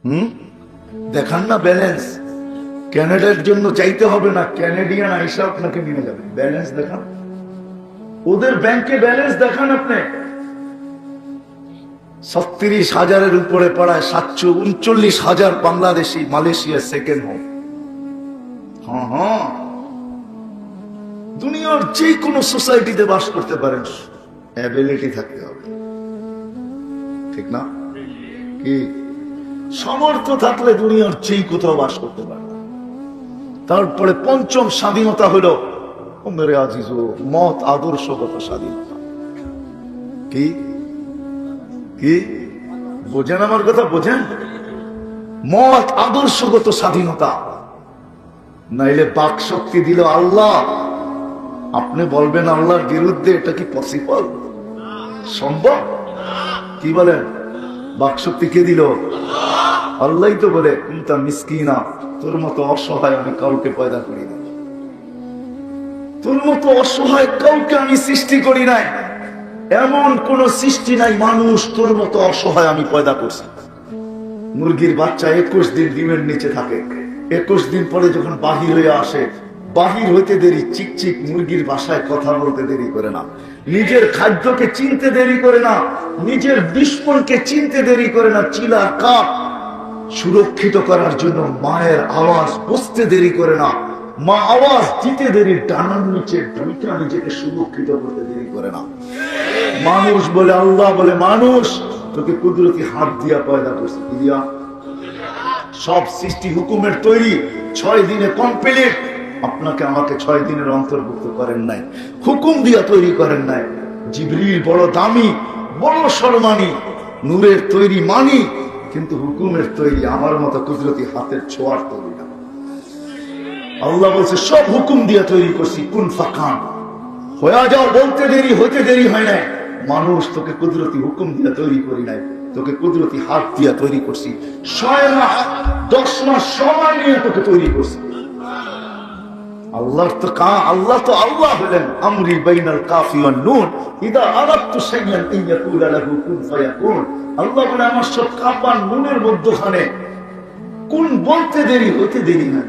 হুম, দেখান না ব্যালেন্স। ক্যানাডার জন্য চাইতে হবে না, ক্যানাডিয়ান আইসা আপনাকে নিয়ে যাবে। ব্যালেন্স দেখান, ওদের ব্যাংকে ব্যালেন্স দেখান। আপনি ৩৬,০০০-এর উপরে পড়ায় ৭৩৯,০০০ বাংলাদেশি মালয়েশিয়া সেকেন্ড হোম। হ্যাঁ হ্যাঁ, দুনিয়ার যে কোনো সোসাইটিতে বাস করতে পারেন, অ্যাবিলিটি থাকতে হবে, ঠিক না? কি সামর্থ্য থাকলে দুনিয়ার যেই কোথাও বাস করতে পারে। তারপরে পঞ্চম স্বাধীনতা হলো ও মেরে আজিজ, মত আদর্শগত স্বাধীনতা। কি কি বোঝেন আমার কথা? বোঝেন? মত আদর্শগত স্বাধীনতা। নাইলে বাক শক্তি দিল আল্লাহ, আপনি বলবেন আল্লাহর বিরুদ্ধে, এটা কি পসিবল? সম্ভব? কি বলেন? বাক শক্তি কে দিল? আল্লাহ তো বলে কুনতা মিসকিনা, তোর মতো অসহায় আমি কাউকে পয়দা করি না, তোর মতো অসহায় কাউকে আমি সৃষ্টি করি নাই, এমন কোন সৃষ্টি নাই মানুষ তোর মতো অসহায় আমি পয়দা করছি। মুরগির বাচ্চা ২১ দিন ডিমের নিচে থাকে, ২১ দিন পরে যখন বাহির হয়ে আসে, বাহির হইতে দেরি, চিকচিক মুরগির ভাষায় কথা বলতে দেরি করে না, নিজের খাদ্যকে চিনতে দেরি করে না, নিজের দুশ্মনকে চিনতে দেরি করে না, চিলা কাপ সুরক্ষিত করার জন্য মায়ের আওয়াজ বুঝতে দেরি করে না, মা আওয়াজ দিতে দেরি, ডানার নিচে ঢুকা নিজেকে সুরক্ষিত করতে দেরি করে না। মানুষ বলে, আল্লাহ বলে মানুষ তোকে কুদরতি হাত দিয়া পয়দা করছে। কি দিয়া? সব সৃষ্টি হুকুমের তৈরি, ৬ দিনে কমপ্লিট। আপনাকে আমাকে ৬ দিনের অন্তর্ভুক্ত করেন নাই, হুকুম দিয়া তৈরি করেন নাই। জিবরিল বড় দামি, বড় সম্মানী, নূরের তৈরি মানি, কিন্তু হুকুমের তৈরি আমার মতো কুদরতি হাতের ছোঁয়ার তৈরি না। আল্লাহ বলছে সব হুকুম দিয়া তৈরি করছি, কুন ফাকান, হয়ে যাও বলতে দেরি, হইতে দেরি হয় নাই। মানুষ তোকে কুদরতি হুকুম দিয়া তৈরি করি নাই, তোকে কুদরতি হাত দিয়া তৈরি করছি। ৬ মাস ১০ মাস সময় নিয়ে তোকে তৈরি করছি। আল্লাহ তো আল্লাহ হলেন আমরি বাইনাল কাফি ওয়ান নুন, ইদা আরাদতু শাইআন আন ইয়াকুলা লাহু কুন ফায়াকুন। আল্লাহ বলে আমার সব কাফ আর নুনের মধ্যখানে কোন বলতে দেরি, হইতে দেরি না।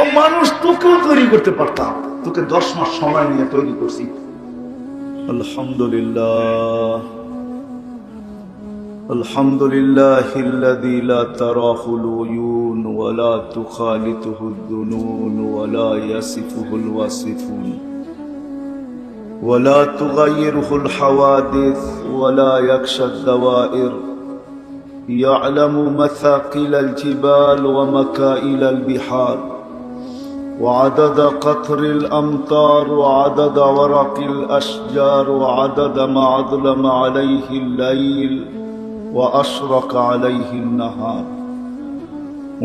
ও মানুষ তোকেও তৈরি করতে পারতাম, তোকে ১০ মাস সময় নিয়ে তৈরি করছি। আলহামদুলিল্লাহ, আলহামদুলিল্লাহিল্লাযী লা তারাহুল উয়ুন ওয়া লা তুখালিতুহুদ দুনুন ওয়া লা ইয়াসিফুহুল ওয়াসিফুন ওয়া লা তুগায়্যিরুহুল হাওয়াদিস ওয়া লা ইয়াখশাদ দাওয়াইর ইয়া'লামু মাসাকিলাল জিবাল ওয়া মাকাইলাল বিহার وعدد قطر الأمطار وعدد ورق الأشجار وعدد ما أظلم عليه الليل وأشرق عليه النهار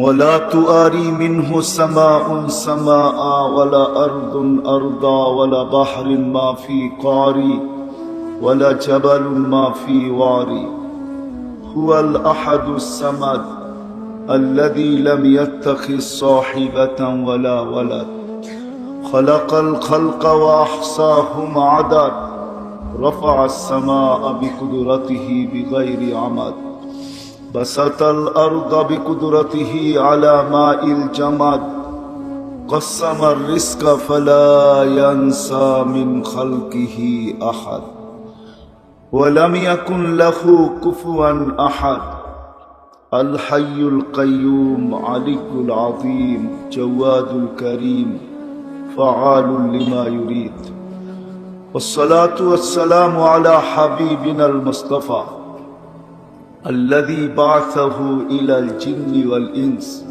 ولا تؤاري منه سماء سماء ولا أرض أرضا ولا بحر ما في قاري ولا جبل ما في واري هو الأحد الصمد الذي لم يتخذ صاحبة ولا ولد خلق الخلق وأحصاهم عدد رفع السماء بقدرته بغير عمد بسط الأرض بقدرته على ماء الجمد قسم الرزق فلا ينسى من خلقه أحد ولم يكن له كفوا أحد الحي القيوم علي العظيم جواد الكريم فعال لما يريد والصلاة والسلام على حبيبنا المصطفى الذي بعثه إلى الجن والإنس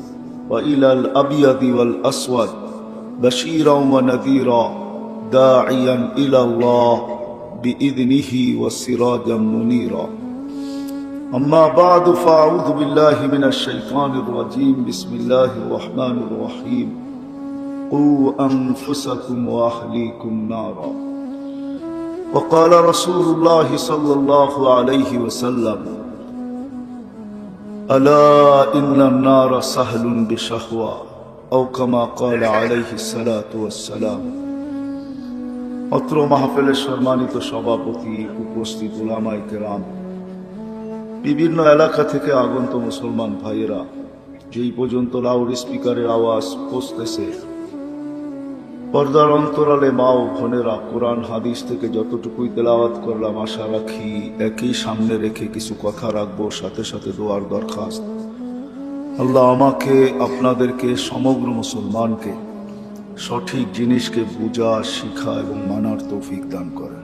وإلى الأبيض والأسود بشيرا ونذيرا داعيا إلى الله بإذنه وسراجا منيرا أما بعد فأعوذ بالله من الشيطان الرجيم بسم الله الرحمن الرحيم قوا أنفسكم وأهليكم نارا وقال رسول الله صلى الله عليه وسلم ألا إن النار سهل بشهوة أو كما قال عليه الصلاة والسلام অত্র মাহফিলের সম্মানিত সভাপতি, উপস্থিত উলামায়ে কেরাম, বিভিন্ন এলাকা থেকে আগন্ত মুসলমান ভাইয়েরা যেই পর্যন্ত লাউড স্পিকারের আওয়াজ পৌঁছতেছে, পর্দার অন্তরালে মা ও বোনেরা কোরআন হাদিস থেকে যতটুকুই তেলাওয়াত করলাম, আশা রাখি একই সামনে রেখে কিছু কথা রাখবো, সাথে সাথে দোয়ার দরখাস্ত। আল্লাহ আমাকে, আপনাদেরকে, সমগ্র মুসলমানকে সঠিক জিনিসকে বুঝা, শিখা এবং মানার তৌফিক দান করেন।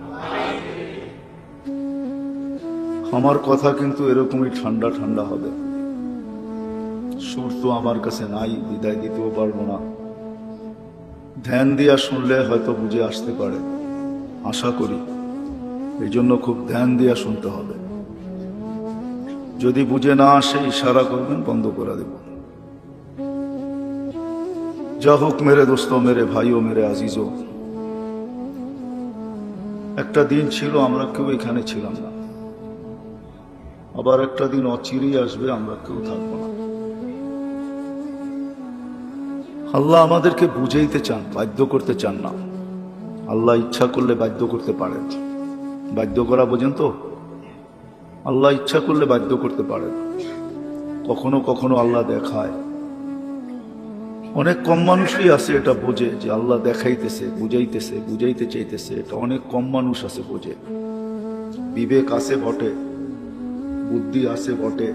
আমার কথা কিন্তু এরকমই ঠান্ডা ঠান্ডা হবে। সুর তো আমার কাছে নাই, বিদায় দিতেও পারবো না। ধ্যান দিয়া শুনলে হয়তো বুঝে আসতে পারে, আশা করি। এই জন্য খুব ধ্যান দিয়া শুনতে হবে। যদি বুঝে না আসে ইশারা করবেন, বন্ধ করে দেব। যা হোক মেরে দোস্ত, মেরে ভাইও, মেরে আজিজও, একটা দিন ছিল আমরা কেউ এখানে ছিলাম না, আবার একটা দিন অচিরেই আসবে আমরা কেউ থাকবো না। আল্লাহ আমাদেরকে বুঝাইতে চান, বাধ্য করতে চান না। আল্লাহ ইচ্ছা করলে বাধ্য করতে পারেন। বাধ্য করা বোঝেন তো? আল্লাহ ইচ্ছা করলে বাধ্য করতে পারেন। কখনো কখনো আল্লাহ দেখায়। অনেক কম মানুষই আছে এটা বোঝে যে আল্লাহ দেখাইতেছে, বুঝাইতেছে, বুঝাইতে চাইতেছে। এটা অনেক কম মানুষ আছে বোঝে। বিবেক আছে বটে, বুদ্ধি আছে বটে,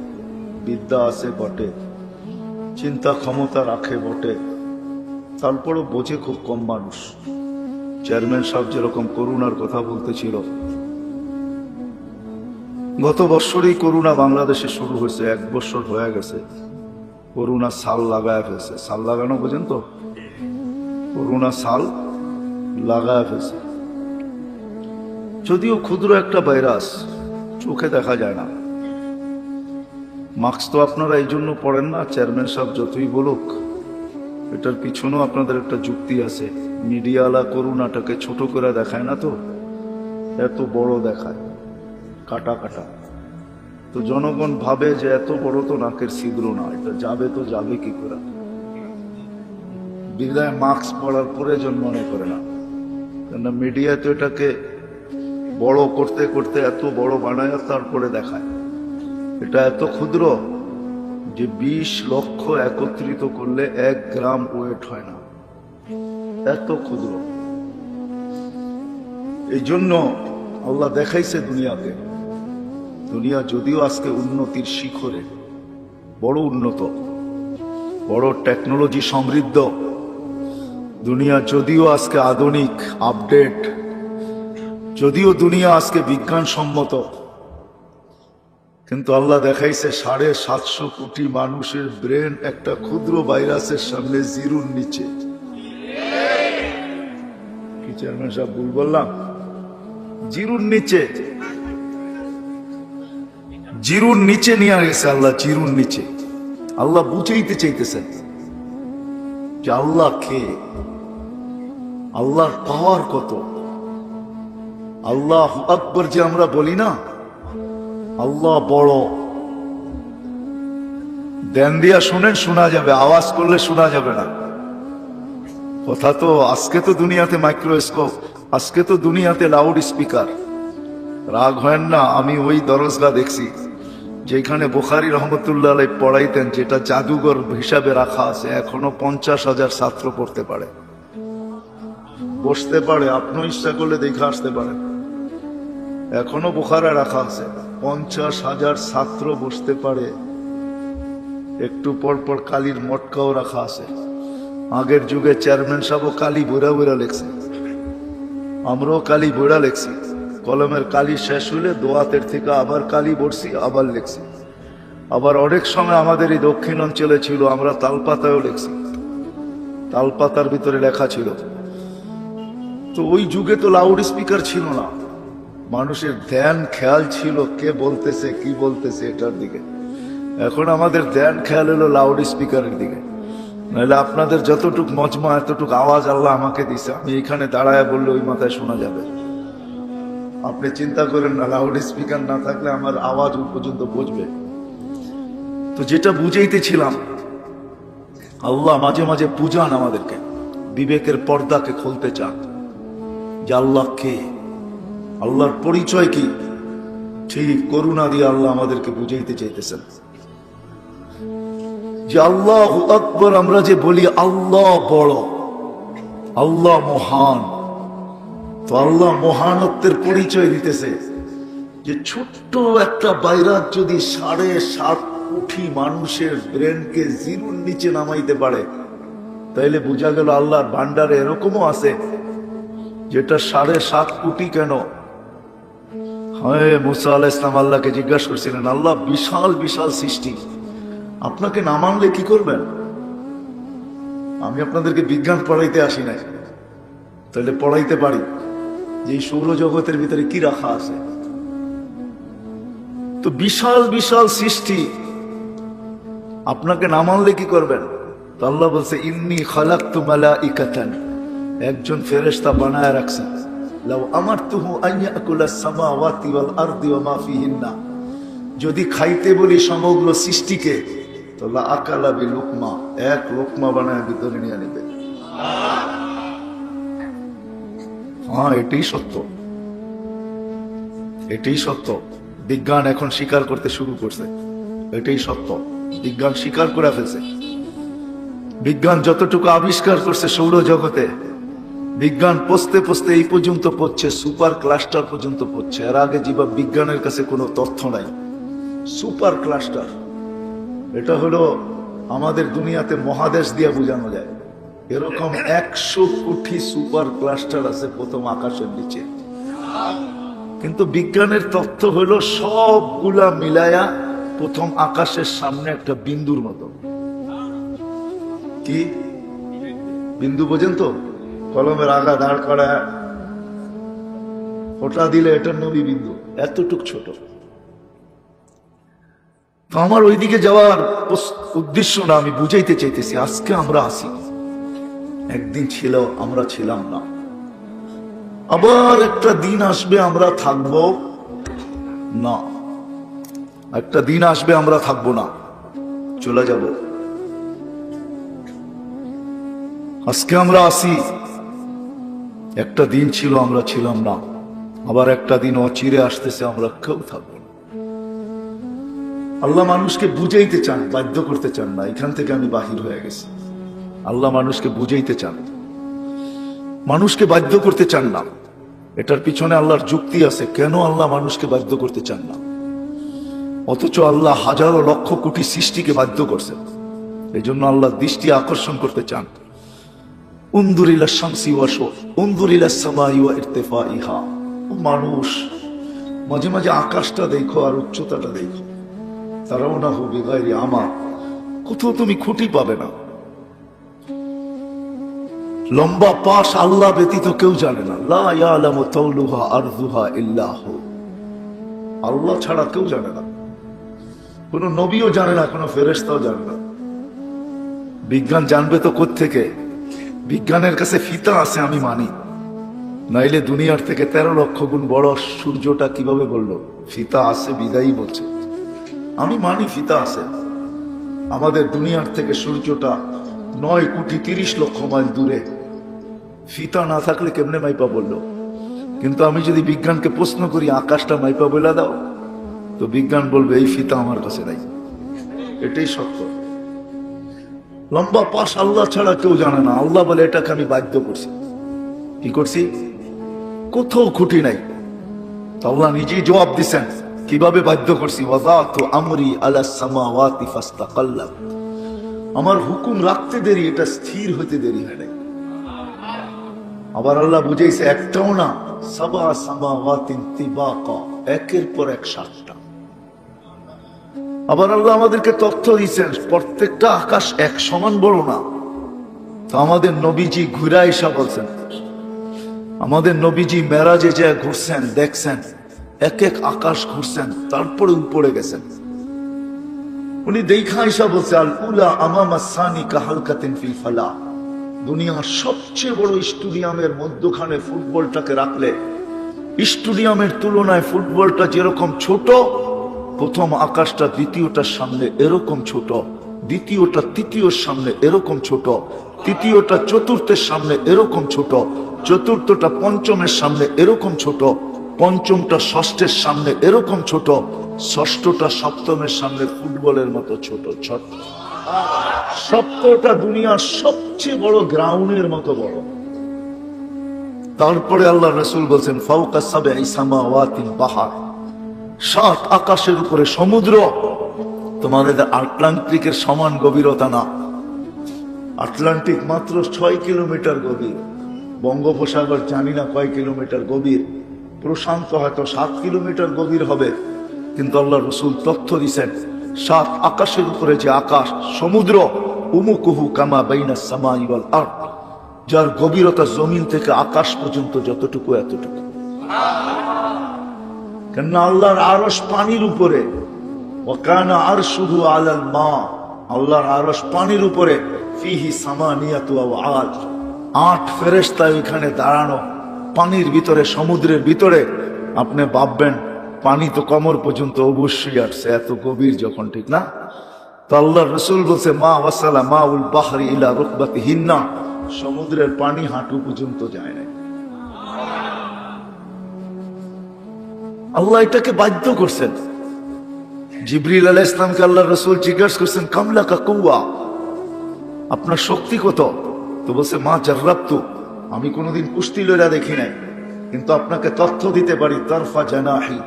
বিদ্যা আছে বটে, চিন্তা ক্ষমতা রাখে বটে, তারপরও বোঝে খুব কম মানুষ। চেয়ারম্যান সাহেব যেরকম করোনার কথা বলতেছিল, গত বছরই করোনা বাংলাদেশে শুরু হয়েছে, 1 বছর হয়ে গেছে। করোনা সাল লাগায় ফেলছে। সাল লাগানো বোঝেন তো? করোনা সাল লাগায় ফেলছে। যদিও ক্ষুদ্র একটা ভাইরাস, চোখে দেখা যায় না। মাস্ক তো আপনারা এই জন্য পড়েন না, চেয়ারম্যান সাহেব যতই বলুক। এটার পিছনেও আপনাদের একটা যুক্তি আছে। মিডিয়াওয়ালা করোনাটাকে ছোট করে দেখায় না তো, এত বড় দেখায়, কাটা কাটা। তো জনগণ ভাবে যে এত বড় তো নাকের ছিদ্র না, এটা যাবে তো যাবে কি করে। বিদায় মাস্ক পরার প্রয়োজন মনে করে না, কেননা মিডিয়া তো এটাকে বড় করতে করতে এত বড় বানায়, তারপরে দেখায়। এটা এত ক্ষুদ্র যে 20 লক্ষ একত্রিত করলে 1 গ্রাম ওয়েট হয় না, এত ক্ষুদ্র। এই জন্য আল্লাহ দেখাইছে দুনিয়াকে। দুনিয়া যদিও আজকে উন্নতির শিখরে, বড় উন্নত, বড় টেকনোলজি সমৃদ্ধ দুনিয়া, যদিও আজকে আধুনিক, আপডেট, যদিও দুনিয়া আজকে বিজ্ঞানসম্মত, কিন্তু আল্লাহ দেখাইছে 750 কোটি মানুষের ব্রেন একটা ক্ষুদ্র ভাইরাসের সামনে জিরোর নিচে। কি চেয়ারম্যান সাহেব ভুল বললাম? জিরোর নিচে, জিরোর নিচে নিয়ে গেছে আল্লাহ, জিরোর নিচে। আল্লাহ বুঝাইতে চাইতেছেন যে আল্লাহ কে, আল্লাহর পাওয়ার কত। আল্লাহ আকবার যে আমরা বলি না, আল্লাহ বড়। ধ্যান দিয়া শুনেন, শোনা যাবে, আওয়াজ করলে শোনা যাবে না। কথা তো আজকে তো দুনিয়াতে মাইক্রোস্কোপ, আজকে তো দুনিয়াতে লাউড স্পিকার। রাগ হয় না, আমি ওই দরজগা দেখছি যেখানে বুখারী রহমতুল্লাহ আলাইহি পড়াইতেন, যেটা জাদুঘর হিসাবে রাখা আছে। এখনো 50,000 ছাত্র পড়তে পারে, বসতে পারে। আপনি ইচ্ছা করলে দেখে আসতে পারেন। এখনো বুখারা রাখা আছে, 50,000 ছাত্র বসতে পারে। একটু পর পর কালির মটকাও রাখা আছে। আগের যুগে চেয়ারম্যান সাহেবও কালি বইরা বইরা লেখছে, আমরাও কালি বইরা লেখছি। কলমের কালি শেষ হইলে দোয়াতের থেকে আবার কালি বসছি, আবার লেখছি। আবার অনেক সময় আমাদের এই দক্ষিণ অঞ্চলে ছিল, আমরা তালপাতায়ও লেখছি, তালপাতার ভিতরে লেখা ছিল। তো ওই যুগে তো লাউড স্পিকার ছিল না, মানুষের ধ্যান খেয়াল ছিল কে বলতেছে কি বলতেছে এটার দিকে। এখন আমাদের ধ্যান খেয়াল হলো লাউড স্পিকারের দিকে। নাহলে আপনাদের যতটুক মজমা, এতটুক আওয়াজ আল্লাহ আমাকে দিছে, আমি এখানে দাঁড়ায় বললে ওই মাথায় শোনা যাবে। আপনি চিন্তা করেন না, লাউড স্পিকার না থাকলে আমার আওয়াজ ওই পর্যন্ত পৌঁছবে। তো যেটা বুঝাইতেছিলাম, আল্লাহ মাঝে মাঝে বুঝান আমাদেরকে, বিবেকের পর্দাকে খুলতে চান যে আল্লাহ কে, আল্লাহর পরিচয় কি। ঠিক করুণা দিয়ে আল্লাহ আমাদেরকে বুঝাইতে চাইতেছেন যে আল্লাহু আকবার আমরা যে বলি আল্লাহ বড়, আল্লাহ মহান, তো আল্লাহ মহানত্বের পরিচয় দিতেছে যে ছোট্ট একটা বাইরাত যদি 7.5 কোটি মানুষের ব্রেনকে জিরোর নিচে নামাইতে পারে, তাইলে বোঝা গেল আল্লাহর ভান্ডারে এরকমও আছে যেটা 7.5 কোটি কেন। হ্যাঁ, মুসা আলাইহিস সালাম আল্লাহকে জিজ্ঞাসা করছিলেন, আল্লাহ বিশাল বিশাল সৃষ্টি, আপনাকে না মানলে কি করবেন? আমি আপনাদেরকে বিজ্ঞান পড়াইতে আসি নাই, তাহলে পড়াইতে পারি যে এই সৌরজগতের ভিতরে কি রাখা আছে। তো বিশাল বিশাল সৃষ্টি, আপনাকে না মানলে কি করবেন? তো আল্লাহ বলছে, ইন্নী খালাকতু মালাইকাতান, একজন ফেরেশতা বানায় রাখছেন, লাউ আমারতুহু আন ইয়াকুলাস সামাওয়াতি ওয়াল আরদি ওয়া মা ফিহিন্না, যদি খাইতে বলি সমগ্র সৃষ্টিকে, তো লা আকালা বিলুকমা, এক লোকমা বানায় ভিতরে নিয়ে নেবে। হ্যাঁ, এটাই সত্য, এটাই সত্য। বিজ্ঞান এখন স্বীকার করতে শুরু করছে, এটাই সত্য। বিজ্ঞান স্বীকার করে ফেলছে। বিজ্ঞান যতটুকু আবিষ্কার করছে সৌরজগতে, বিজ্ঞান পৌঁছতে পৌঁছতে এই পর্যন্ত পড়ছে, সুপার ক্লাস্টার পর্যন্ত পড়ছে। এর আগে জীবা বিজ্ঞানের কাছে কোনো তথ্য নাই। সুপার ক্লাস্টার এটা হলো আমাদের দুনিয়াতে মহাদেশ দিয়ে বোঝানো যায়। এরকম 100 কোটি সুপার ক্লাস্টার আছে প্রথম আকাশের নিচে। কিন্তু বিজ্ঞানের তথ্য হলো সবগুলা মিলায়া প্রথম আকাশের সামনে একটা বিন্দুর মতো। কি বিন্দু বোঝেন তো? কলমের আগা দাঁড় করা ফোঁটা দিলে এটা নবী বিন্দু, এতটুক ছোট। তো আমার ওইদিকে যাওয়ার উদ্দেশ্য না, আমি বুঝাইতে চাইতেছি আজকে আমরা আসি, একদিন ছিল আমরা ছিলাম না, আবার একটা দিন আসবে আমরা থাকবো না, একটা দিন আসবে আমরা থাকবো না, চলে যাব। আজকে আমরা আসি, একটা দিন ছিল আমরা ছিলাম না, আবার একটা দিন অচিরে আসতেছে আমরা কেউ থাকবো না। আল্লাহ মানুষকে বুঝাইতে চান, বাধ্য করতে চান না। এখান থেকে আমি বাহির হয়ে গেছি। আল্লাহ মানুষকে বুঝাইতে চান, মানুষকে বাধ্য করতে চান না। এটার পিছনে আল্লাহর যুক্তি আছে, কেন আল্লাহ মানুষকে বাধ্য করতে চান না। অথচ আল্লাহ হাজারো লক্ষ কোটি সৃষ্টিকে বাধ্য করছেন। এই জন্য আল্লাহ দৃষ্টি আকর্ষণ করতে চান। উনজুর ইলা শামসি ওয়াশো উনজুর ইলা সামাই ওয়া ইরতিফাইহা, ও মানুষ মাঝে মাঝে আকাশটা দেখো আর উচ্চতাটা দেখো। তারাউনাহু বিগাইরি আমা, কোথাও তুমি খুঁটি পাবে না। লম্বা পাশ আল্লাহ ব্যতীত কেউ জানে না। লা ইয়ালামু তাওলুহা আরযুহা ইল্লাহু, আল্লাহ ছাড়া কেউ জানে না। কোন নবীও জানে না, কোন ফেরেশতাও জানে না। বিজ্ঞান জানবে তো কোত্থেকে? বিজ্ঞানের কাছে ফিতা আছে, আমি মানি, নাইলে দুনিয়ার থেকে 13 লক্ষ গুণ বড় সূর্যটা কিভাবে বললো? ফিতা আছে বিদায়ী বলছে। আমি মানি ফিতা আছে। আমাদের দুনিয়ার থেকে সূর্যটা 9 কোটি 30 লক্ষ মাইল দূরে, ফিতা না থাকলে কেমনে মাইপা বললো? কিন্তু আমি যদি বিজ্ঞানকে প্রশ্ন করি আকাশটা মাইপা বলে দাও, তো বিজ্ঞান বলবে এই ফিতা আমার কাছে নাই। এটাই সত্য। লম্বা পাশ আল্লাহ ছাড়া কেউ জানে না। আল্লাহ বলে এটাকে আমি বাধ্য করছি। কি করছি? কোথাও খুঁটি নাই। আল্লাহ নিজেই জবাব দিচ্ছেন কিভাবে বাধ্য করছি। ওয়াযাতু আমরি আলা সামাওয়াতি ফাস্তাকাল্লাম, আমার হুকুম রাখতে দেরি, এটা স্থির হইতে দেরি হয় নাই। আবার আল্লাহ বুঝাইছে একটাও না, সাবা সামাওয়াতিন তিবাকা, একের পর এক 7টা। আবার আল্লাহ আমাদেরকে তথ্য দিচ্ছেন প্রত্যেকটা আকাশ এক সমান বড় না। তো আমাদের নবীজি ঘুরা এসা বলছেন, আমাদের নবীজি মেরাজে যে ঘুরছেন, দেখছেন এক এক আকাশ ঘুরছেন, তারপরে উপরে গেছেন। উনি দেখা এসা বলছে, আল উলা আমামা সানি কাহালকাতিন ফিল ফালা, দুনিয়ার সবচেয়ে বড় স্টেডিয়ামের মধ্যখানে ফুটবলটাকে রাখলে স্টেডিয়ামের তুলনায় ফুটবলটা যেরকম ছোট, প্রথম আকাশটা দ্বিতীয়টার সামনে এরকম ছোট, দ্বিতীয়টা তৃতীয়র সামনে এরকম ছোট, তৃতীয়টা চতুর্থের সামনে এরকম ছোট, চতুর্থটা পঞ্চমের সামনে এরকম ছোট, পঞ্চমটা ষষ্ঠের সামনে এরকম ছোট, ষষ্ঠটা সপ্তমের সামনে ফুটবলের মতো ছোট ছোট, সপ্তমটা দুনিয়ার সবচেয়ে বড় গ্রাউন্ডের মতো বড়। তারপরে আল্লাহ রাসূল বলছেন ফাওকা সাবঈ সামাওয়াতিল বাহার, 7 আকাশের উপরে সমুদ্র। তোমাদের আটলান্টিকের সমান গভীরতা না, আটলান্টিক মাত্র 6 কিলোমিটার গভীর, বঙ্গোপসাগর জানি না কয় কিলোমিটার গভীর, প্রশান্ত হয়তো 7 কিলোমিটার গভীর হবে। কিন্তু আল্লাহ রাসূল তথ্য দিয়েছেন 7 আকাশের উপরে যে আকাশ সমুদ্র, উমুকুহু কামা বাইনাস সামাই ওয়াল আরদ, যার গভীরতা জমিন থেকে আকাশ পর্যন্ত যতটুকু এতটুকু। কেননা আল্লাহর আরশ পানির উপরে, ওয়াকানা আরশুহু আলাল মা, আল্লাহর আরশ পানির উপরে, ফিহি সামানিয়াতু আওয়াজ, 8 ফেরেশতা এখানে দাঁড়ানো পানির ভিতরে, সমুদ্রের ভিতরে। আপনি ভাববেন পানি তো কোমর পর্যন্ত অবশ্যই আসছে, এত গভীর যখন, ঠিক না? তো আল্লাহ রাসূল বলছে মা ওয়াসালা মাউল বাহরি ইলা রুকবাতিহিন্না, সমুদ্রের পানি হাঁটু পর্যন্ত যায় না। আল্লাহ এটাকে বাধ্য করছেন। জিবরিল আলাইহিস সালামকে আল্লাহ রাসূল জিজ্ঞাসা করছেন কামলাকা কুওয়া, আপনার শক্তি কত? তো বলছে মা জাররাবতু, আমি কোনোদিন কুস্তি লড়া দেখি নাই, কিন্তু আপনাকে তথ্য দিতে পারি তারফা জানাহি,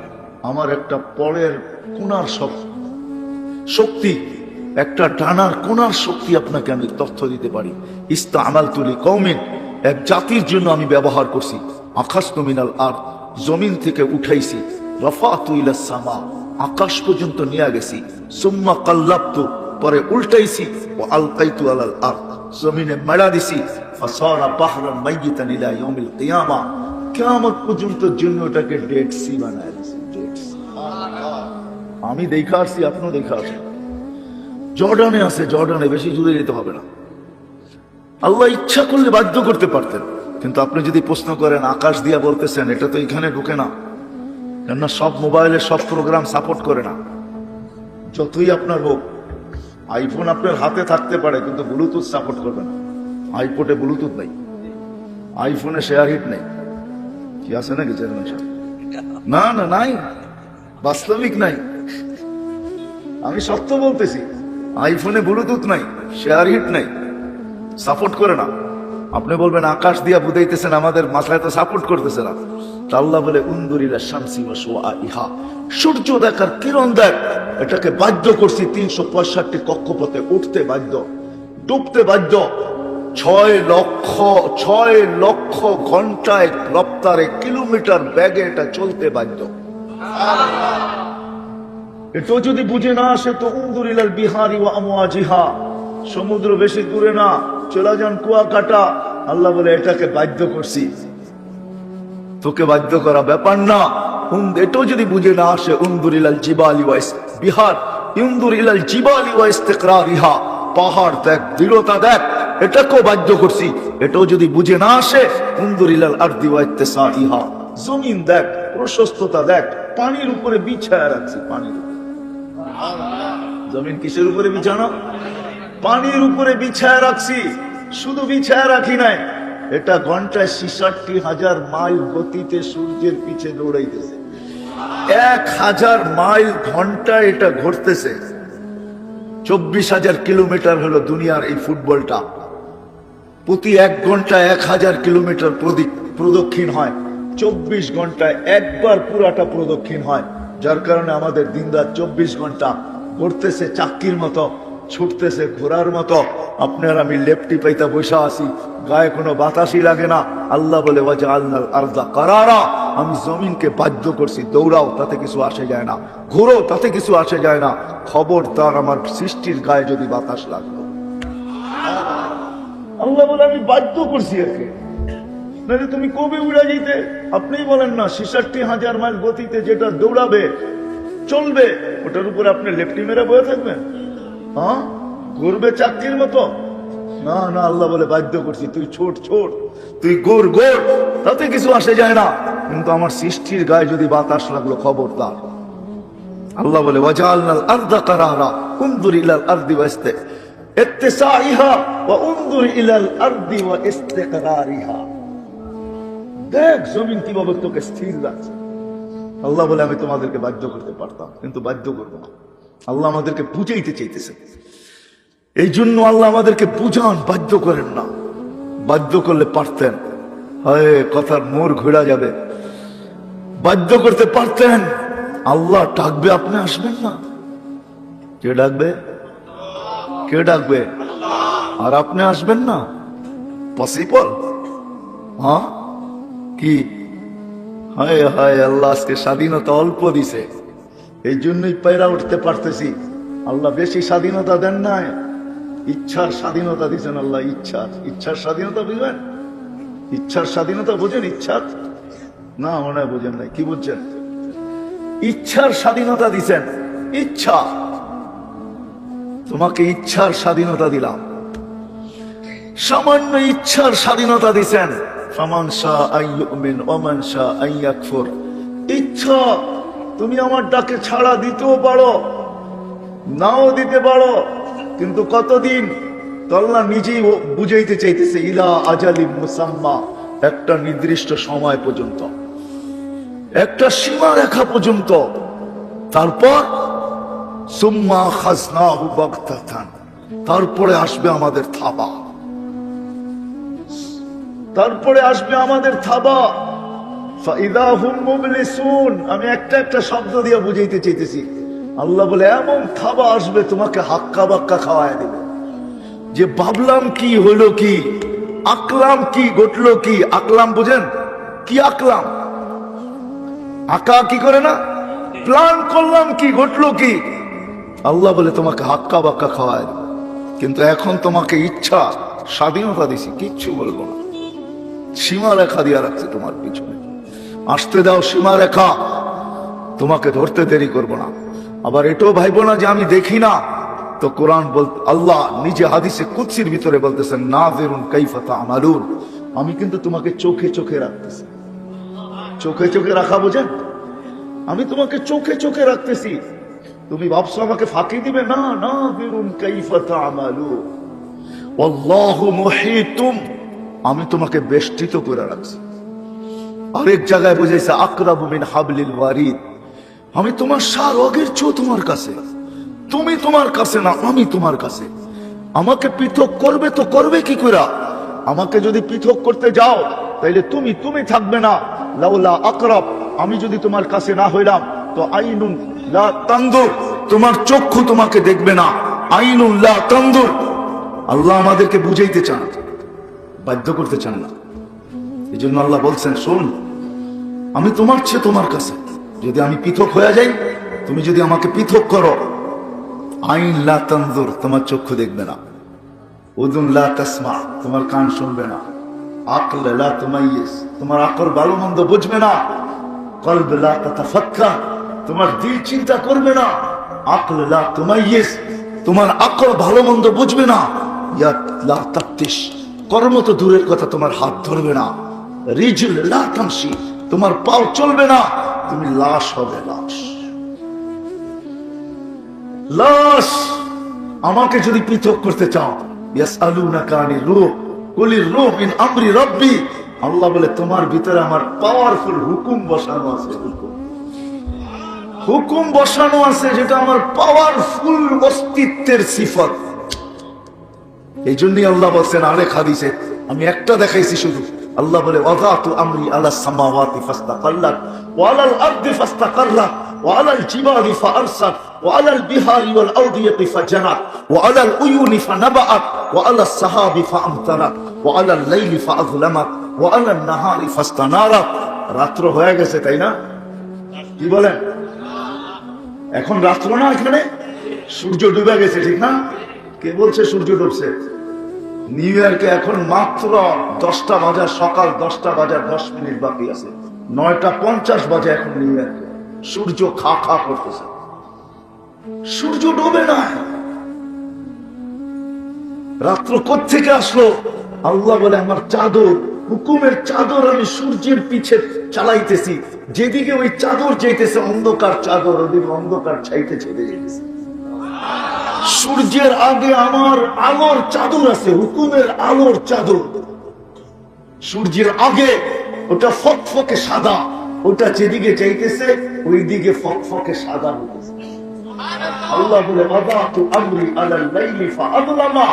আমার একটা পরের কোনার শক্তি, একটা ডানার কোনার শক্তি আপনাকে আমি তথ্য দিতে পারি। ইস্তামালতু লিকওমিন, এক জাতির জন্য আমি ব্যবহার করছি। আখাসতু মিনাল আরদ, জমিন থেকে উঠাইছি। রাফাতু ইলাস সামা, আকাশ পর্যন্ত নিয়ে গেছি। সুম্মা কাল্লাবতু, পরে উল্টাইছি। ওয়া আলকাইতু আলাল আরদ, জমিনে মেলা দিছি। ফাসারা বাহরান মাইয়িতান ইলা ইয়াউমিল কিয়ামা, কিয়ামত পর্যন্ত জন্য ওটাকে ডেড সি বানায় দিছি। ডেড সি আমি দেখা আসছি, আপনিও দেখা আসছেন। জর্ডানে আছে, জর্ডানে, বেশি দূরে যেতে হবে না। আল্লাহ ইচ্ছা করলে বাধ্য করতে পারতেন, কিন্তু আপনি যদি প্রশ্ন করেন আকাশ দিয়া বলতেছেন, এটা তো এখানে ঢুকে না, কেননা সব মোবাইলে সব প্রোগ্রাম সাপোর্ট করে না। যতই আপনার হোক, আইফোন আপনার হাতে থাকতে পারে কিন্তু ব্লুটুথ সাপোর্ট করবে না। আইপোডে ব্লুটুথ নাই, আইফোনে শেয়ার হিট নেই, কি আছে নাকি চেয়ারম্যান সাহেব? না না, নাই, বাস্তবিক নাই। আমি সত্য বলতেছি, আইফোনে ব্লুটুথ নাই, শেয়ার হিট নাই, সাপোর্ট করে না। আপনি বলবেন আকাশ দিয়া বুঝাইতেছেন, আমাদের মাথায় তো সাপোর্ট করতেছে না। আল্লাহ বলে উনদুরিলা শামসি ওয়া শুআইহা, সূর্য দেখার কিরণ দেখ, এটাকে বাধ্য করছি 365 কক্ষপথে উঠতে বাধ্য, ডুবতে বাধ্য। 6 লক্ষ ঘন্টায় রপ্তারে কিলোমিটার বেগে এটা চলতে বাধ্য। এটাও যদি বুঝে না আসে তো উনদুরিলাল বিহারি ওয়া আমওয়াজিহা, সমুদ্র বেশি দূরে না, চলে যান কুয়াকাটা। আল্লাহ বলে এটাকে বাধ্য করছি, তোকে বাধ্য করা ব্যাপার না। এটাও যদি বুঝে না আসে উনদুরিলাল জিবালি ওয়া বিহার, উনদুরিলাল জিবালি ওয়া ইস্তিকরারিহা, পাহাড় দেখ, দৃঢ়তা দেখ, এটাকেও বাধ্য করছি। এটাও যদি বুঝে না আসে উনদুরিলাল আরদি ওয়া ইত্তিসাইহা, জমিন দেখ, প্রশস্ততা দেখ, পানির উপরে বিছায়া রাখছি। পানির জমিন কিসের উপরে বিছানো? পানির উপরে বিছায়া রাখছি। শুধু বিছায়া রাখি নাই, এটা ঘন্টায় 66,000 মাইল গতিতে সূর্যের পিছে দৌড়াইতেছে। 1000 মাইল ঘন্টায় এটা ঘুরতেছে। 24,000 কিলোমিটার হলো দুনিয়ার এই ফুটবলটা। প্রতি 1 ঘন্টায় 1000 কিলোমিটার প্রদক্ষিণ হয়। 24 ঘন্টায় একবার পুরাটা প্রদক্ষিণ হয়, যার কারণে আমাদের দিনরাত 24 ঘন্টা ঘুরতেছে, চাক্কির মতো ছুটতেছে, ঘোড়ার মতো। আপনার আমি লেপটি পাইতা বসা আছি, গায়ে কোনো বাতাসই লাগে না। আল্লাহ বলে ওয়াজআলনাল আরদা কারারা, আমি জমিনকে বাধ্য করছি, দৌড়াও, তাতে কিছু আসে যায় না, ঘুরো, তাতে কিছু আসে যায় না। খবরদার আমার সৃষ্টির গায়ে যদি বাতাস লাগলো, আল্লাহ বলে আমি বাধ্য করছি একে, নাহলে তুমি কবে উড়া যেতে? আপনিই বলেন না 66,000 মাইল গতিতে যেটা দৌড়াবে, চলবে, ওটার উপর আপনি লেপটি মেরে বয়ে থাকবেন? হ্যাঁ, ঘুরবে চাকরির মতো? না না, আল্লাহ বলে বাধ্য করছি, তুই ছোট, তুই গোর, তাতে কিছু আসে যায় না, কিন্তু আমার সৃষ্টির গায়ে যদি বাতাস লাগলো, খবরদার। আল্লাহ বলে ওয়াজআলনাল আরদা কারারা, উনজুর ইলাল আরদি ওয়া ইত্তিসাইহা ওয়া উনজুর ইলাল আরদি ওয়া ইস্তিকরারিহা। দেখ জমিন কিভাবে তোকে স্থির রাখছে। আল্লাহ বলে আমি তোমাদেরকে বাধ্য করতে পারতাম, কিন্তু বাধ্য করবো না। আল্লাহ আমাদেরকে বুঝাইতে চাইতেছে, এই জন্য আল্লাহ আমাদেরকে বুঝান, বাধ্য করেন না। বাধ্য করলে পারতেন, হয় কথার মোড় ঘোরা যাবে। বাধ্য করতে পারতেন, আল্লাহ ডাকবে, আপনি আসবেন না। কে ডাকবে? কে ডাকবে? আর আপনি আসবেন না? পসিবল? হ্যাঁ কি? হায় হায়, আল্লাহ আজকে স্বাধীনতা অল্প দিছে, এই জন্যই পায়রা উঠতে পারতেছি। আল্লাহ বেশি স্বাধীনতা দেন নাই, ইচ্ছার স্বাধীনতা দিচ্ছেন আল্লাহ। ইচ্ছার স্বাধীনতা বুঝবেন? ইচ্ছার স্বাধীনতা বোঝেন? ইচ্ছার না, মনে হয় বোঝেন নাই। কি বুঝছেন? ইচ্ছার স্বাধীনতা দিচ্ছেন। ইচ্ছা, তোমাকে ইচ্ছার স্বাধীনতা দিলাম, সামান্য ইচ্ছার স্বাধীনতা দিচ্ছেন। ফামান শাআ আইয়ুমিন ওয়া মান শাআ আইয়াকফুর। ইচ্ছা, তুমি আমার ডাকে ছাড়া দিতেও পারো, নাও দিতে পারো, কিন্তু কতদিন? তো আল্লাহ নিজেই বুঝাইতে চাইতেছে, ইলা আজালিম মুসাম্মা, একটা নির্দিষ্ট সময় পর্যন্ত, একটা সীমা রেখা পর্যন্ত। তারপর সুম্মা খাজনাহু বাগতাতান, তারপরে আসবে আমাদের থাবা, তারপরে আসবে আমাদের থাবা। ফাইদা হুম মুবলিসুন। আমি একটা একটা শব্দ দিয়ে বুঝাইতে চাইতেছি। আল্লাহ বলে এমন থাবা আসবে, তোমাকে হাক্কা বাক্কা খাওয়ায় দেবে, যে ভাবলাম কি হলো কি, আকলাম কি ঘটলো কি। আকলাম বুঝেন? কি আকলাম? আঁকা কি করে না, প্ল্যান করলাম কি ঘটলো কি। আল্লাহ বলে তোমাকে হাক্কা বাক্কা খাওয়ায় দেবে। কিন্তু এখন তোমাকে ইচ্ছা স্বাধীনতা দিছি, কিচ্ছু বলবো না। সীমা রেখা দিয়া রাখছে তোমার পিছনে, আসতে দাও সীমা রেখা, তোমাকে ধরতে দেরি করবো না। আবার এটাও ভাইবো না যে আমি দেখি না। তো কোরআন আল্লাহ নিজে হাদিসে কুদসির ভিতরে বলতেছেন, নাযিরুন কাইফা তা'মালুন, আমি কিন্তু তোমাকে চোখে চোখে রাখতেছি। চোখে চোখে রাখা বোঝেন? আমি তোমাকে চোখে চোখে রাখতেছি। তুমি ভাবছো আমাকে ফাঁকি দিবে? না, নাযিরুন কাইফা তা'মালুন ওয়াল্লাহু মুহীতুম, আমি তোমাকে বেষ্টিত করে রাখছি। আরেক জায়গায় বুঝাইছে আকরাবু মিন হাবলিল ওয়ারিদ, আমি তোমার সারগের চেয়েও তোমার কাছে। তুমি তোমার কাছে না, আমি তোমার কাছে। আমাকে পৃথক করবে তো করবে কি করে? আমাকে যদি পৃথক করতে যাও তাইলে তুমি তুমি থাকবে না। লাউলা আকরাব, আমি যদি তোমার কাছে না হইলাম তো আইনুন লা তানদুর, তোমার চক্ষু তোমাকে দেখবে না। আইনুন লা তানদুর। আল্লাহ আমাদেরকে বুঝাইতে চান, বাধ্য করতে চান না। এই জন্য আল্লাহ বলছেন, শোন, আমি তোমার চেয়ে তোমার কাছে। যদি আমি পৃথক হয়ে যাই, তুমি যদি আমাকে পৃথক করো, আইন লা তানজুর, তোমার চক্ষু দেখবে না। উযুন লা তাসমা, তোমার কান শুনবে না। আকল লা তুমাইয়িজ, তোমার আকল ভালো মন্দ বুঝবে না। কলব লা তাতাফাক্কার, তোমার দিল চিন্তা করবে না। আকল লা তুমাইয়িজ, তোমার আকল ভালো মন্দ বুঝবে না। ইয়াদ লা তাফতিশ, কর্ম তো দূরের কথা, তোমার হাত ধরবে না। রিজল লা তামশি, তোমার পাও চলবে না। তুমি লাশ হবে, লাশ। লাশ। আমাকে যদি পৃথক করতে চাও, ইয়াসআলুনাকা আনির রূহ কুলির রূহ মিন আমরি রাব্বি, আল্লাহ বলে তোমার ভিতরে আমার পাওয়ারফুল হুকুম বসানো আছে। হুকুম বসানো আছে, যেটা আমার পাওয়ারফুল অস্তিত্বের সিফত। এই জন্যই আল্লাহ বলছেন আরেক হাদিসে, আমি একটা দেখাইছি শুধু। আল্লাহ বলে ওয়াদাতু আমরি আলাস সামাওয়াতি ফাস্তাকাল্লাত ওয়া আলাল আরদি ফাস্তাকাররাত ওয়া আলাল জিবালি ফাআরসাত ওয়া আলাল বিহারি ওয়াল আওদিয়াতি ফাজানাত ওয়া আলাল উয়ুনি ফানাবাআত ওয়া আলাস সাহাবি ফাআমতারাত ওয়া আলাল লাইলি ফাআযলামাত ওয়া আলান নাহারি ফাস্তানারাত। রাত্র হয়ে গেছে, তাই না? কি বলেন? এখন রাত্র না, এখানে সূর্য ডুবে গেছে, ঠিক না? কে বলছে সূর্য ডুবছে? নিউ ইয়র্কে এখন মাত্র 10টা বাজার, সকাল 10টা বাজার 10 মিনিট বাকি আছে। 9:50 বাজে এখন নিউ ইয়র্কে। সূর্য খা খা করতেছে, সূর্য ডুবে না। রাত্র কোত্থেকে আসলো? আল্লাহ বলে আমার চাদর, হুকুমের চাদর আমি সূর্যের পিছে চালাইতেছি। যেদিকে ওই চাদর যাইতেছে, অন্ধকার চাদর, ওদিকে অন্ধকার ছাইতে ছেড়ে যেতেছে। সূর্যের আগে আমার আলোর চাদর আছে, হুকুমের আলোর চাদর। সূর্যের আগে ওটা ফকফকে সাদা, ওটা যেদিকে চাইতেছে ওই দিকে ফকফকে সাদা হইতেছে। আল্লাহ বলে ওয়াদাতু আমরি আলাল লাইলি ফাআযলামা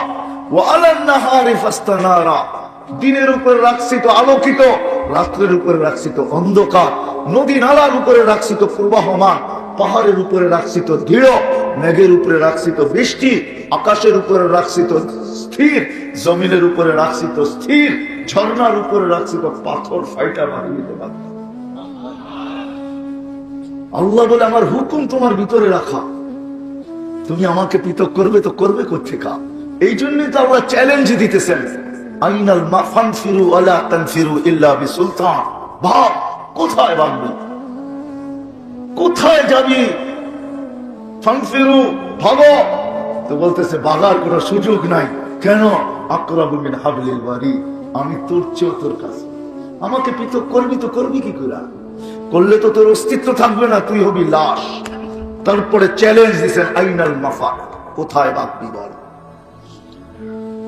ওয়া আলান নাহারি ফাস্তানারা। দিনের উপরে রাখছি তো আলোকিত, রাত্রের উপরে রাখছি তো অন্ধকার, নদী নালার উপরে রাখছি তো প্রবাহমান, পাহাড়ের উপরে রাখছি তো দৃঢ়, মেঘের উপরে রাখছি তো বৃষ্টি, আকাশের উপরে রাখছি তো স্থির, জমিনের উপরে রাখছি তো স্থির, ঝর্ণার উপরে রাখছি তো পাথর ফাইটা বাড়িয়ে দেবা। আল্লাহ বলে আমার হুকুম তোমার ভিতরে রাখা, তুমি আমাকে পৃথক করবে তো করবে কোত্থেকা? এই জন্যই তো আল্লাহ চ্যালেঞ্জ দিতেছেন, আইনাল মাফানফিরু ওয়ালা তানফিরু ইল্লা বিসুলতান। ভাব কোথায় ভাববি, কোথায় যাবি? ফানফিরু ভাগো, তো বলতেছে ভাগার কোনো সুযোগ নাই। কেন? আকরাবু মিন হাবলিল ওয়ারিদ, আমি তোর চেয়েও তোর কাছে। আমাকে পৃথক করবি তো করবি কি করে? করলে তো তোর অস্তিত্ব থাকবে না, তুই হবি লাশ। তারপরে চ্যালেঞ্জ দিয়েছেন আইনাল মাফা, কোথায় ভাববি বল,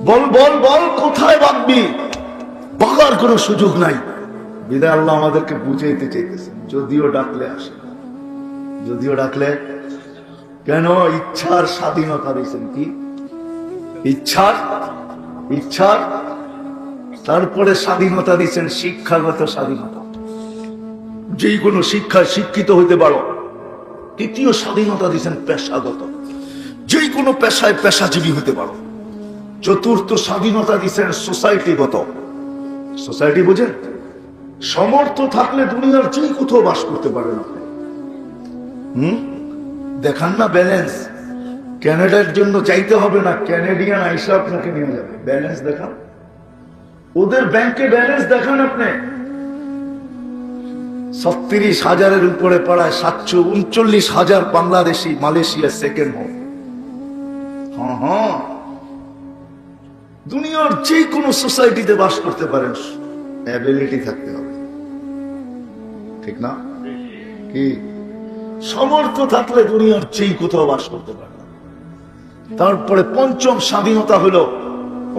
বল বল বল কোথায় ভাববি? ভাগার কোনো সুযোগ নাই। বিদায় আল্লাহ আমাদেরকে বুঝাইতে চাইতেছেন, যদিও ডাকলে আসে, যদিও ডাকলে। কেন? ইচ্ছার স্বাধীনতা দিয়েছেন। কি ইচ্ছার? ইচ্ছার। তারপরে স্বাধীনতা দিয়েছেন শিক্ষাগত স্বাধীনতা, যে কোনো শিক্ষায় শিক্ষিত হইতে পারো। তৃতীয় স্বাধীনতা দিয়েছেন পেশাগত, যে কোনো পেশায় পেশাজীবী হতে পারো। চতুর্থ স্বাধীনতা দিয়েছেন সোসাইটিগত। সোসাইটি বুঝেন? সমর্থ থাকলে দুনিয়ার যে কোথাও বাস করতে পারেন আপনি। দেখান না ব্যালেন্স। ক্যানাডার জন্য চাইতে হবে না, ক্যানাডিয়ান আইসা আপনাকে নিয়ে যাবে। ব্যালেন্স দেখান, ওদের ব্যাংকে ব্যালেন্স দেখান আপনি। ৩৬,০০০-এর উপরে পড়ায় ৭৩৯,০০০ বাংলাদেশি মালয়েশিয়া সেকেন্ড হোম। হ্যাঁ, দুনিয়ার যে কোনো সোসাইটিতে বাস করতে পারেন, অ্যাবিলিটি থাকতে হবে, ঠিক না? কি সমর্থ থাকলে দুনিয়ার যেই কোথাও বাস করতে পারে। তারপরে পঞ্চম স্বাধীনতা হলো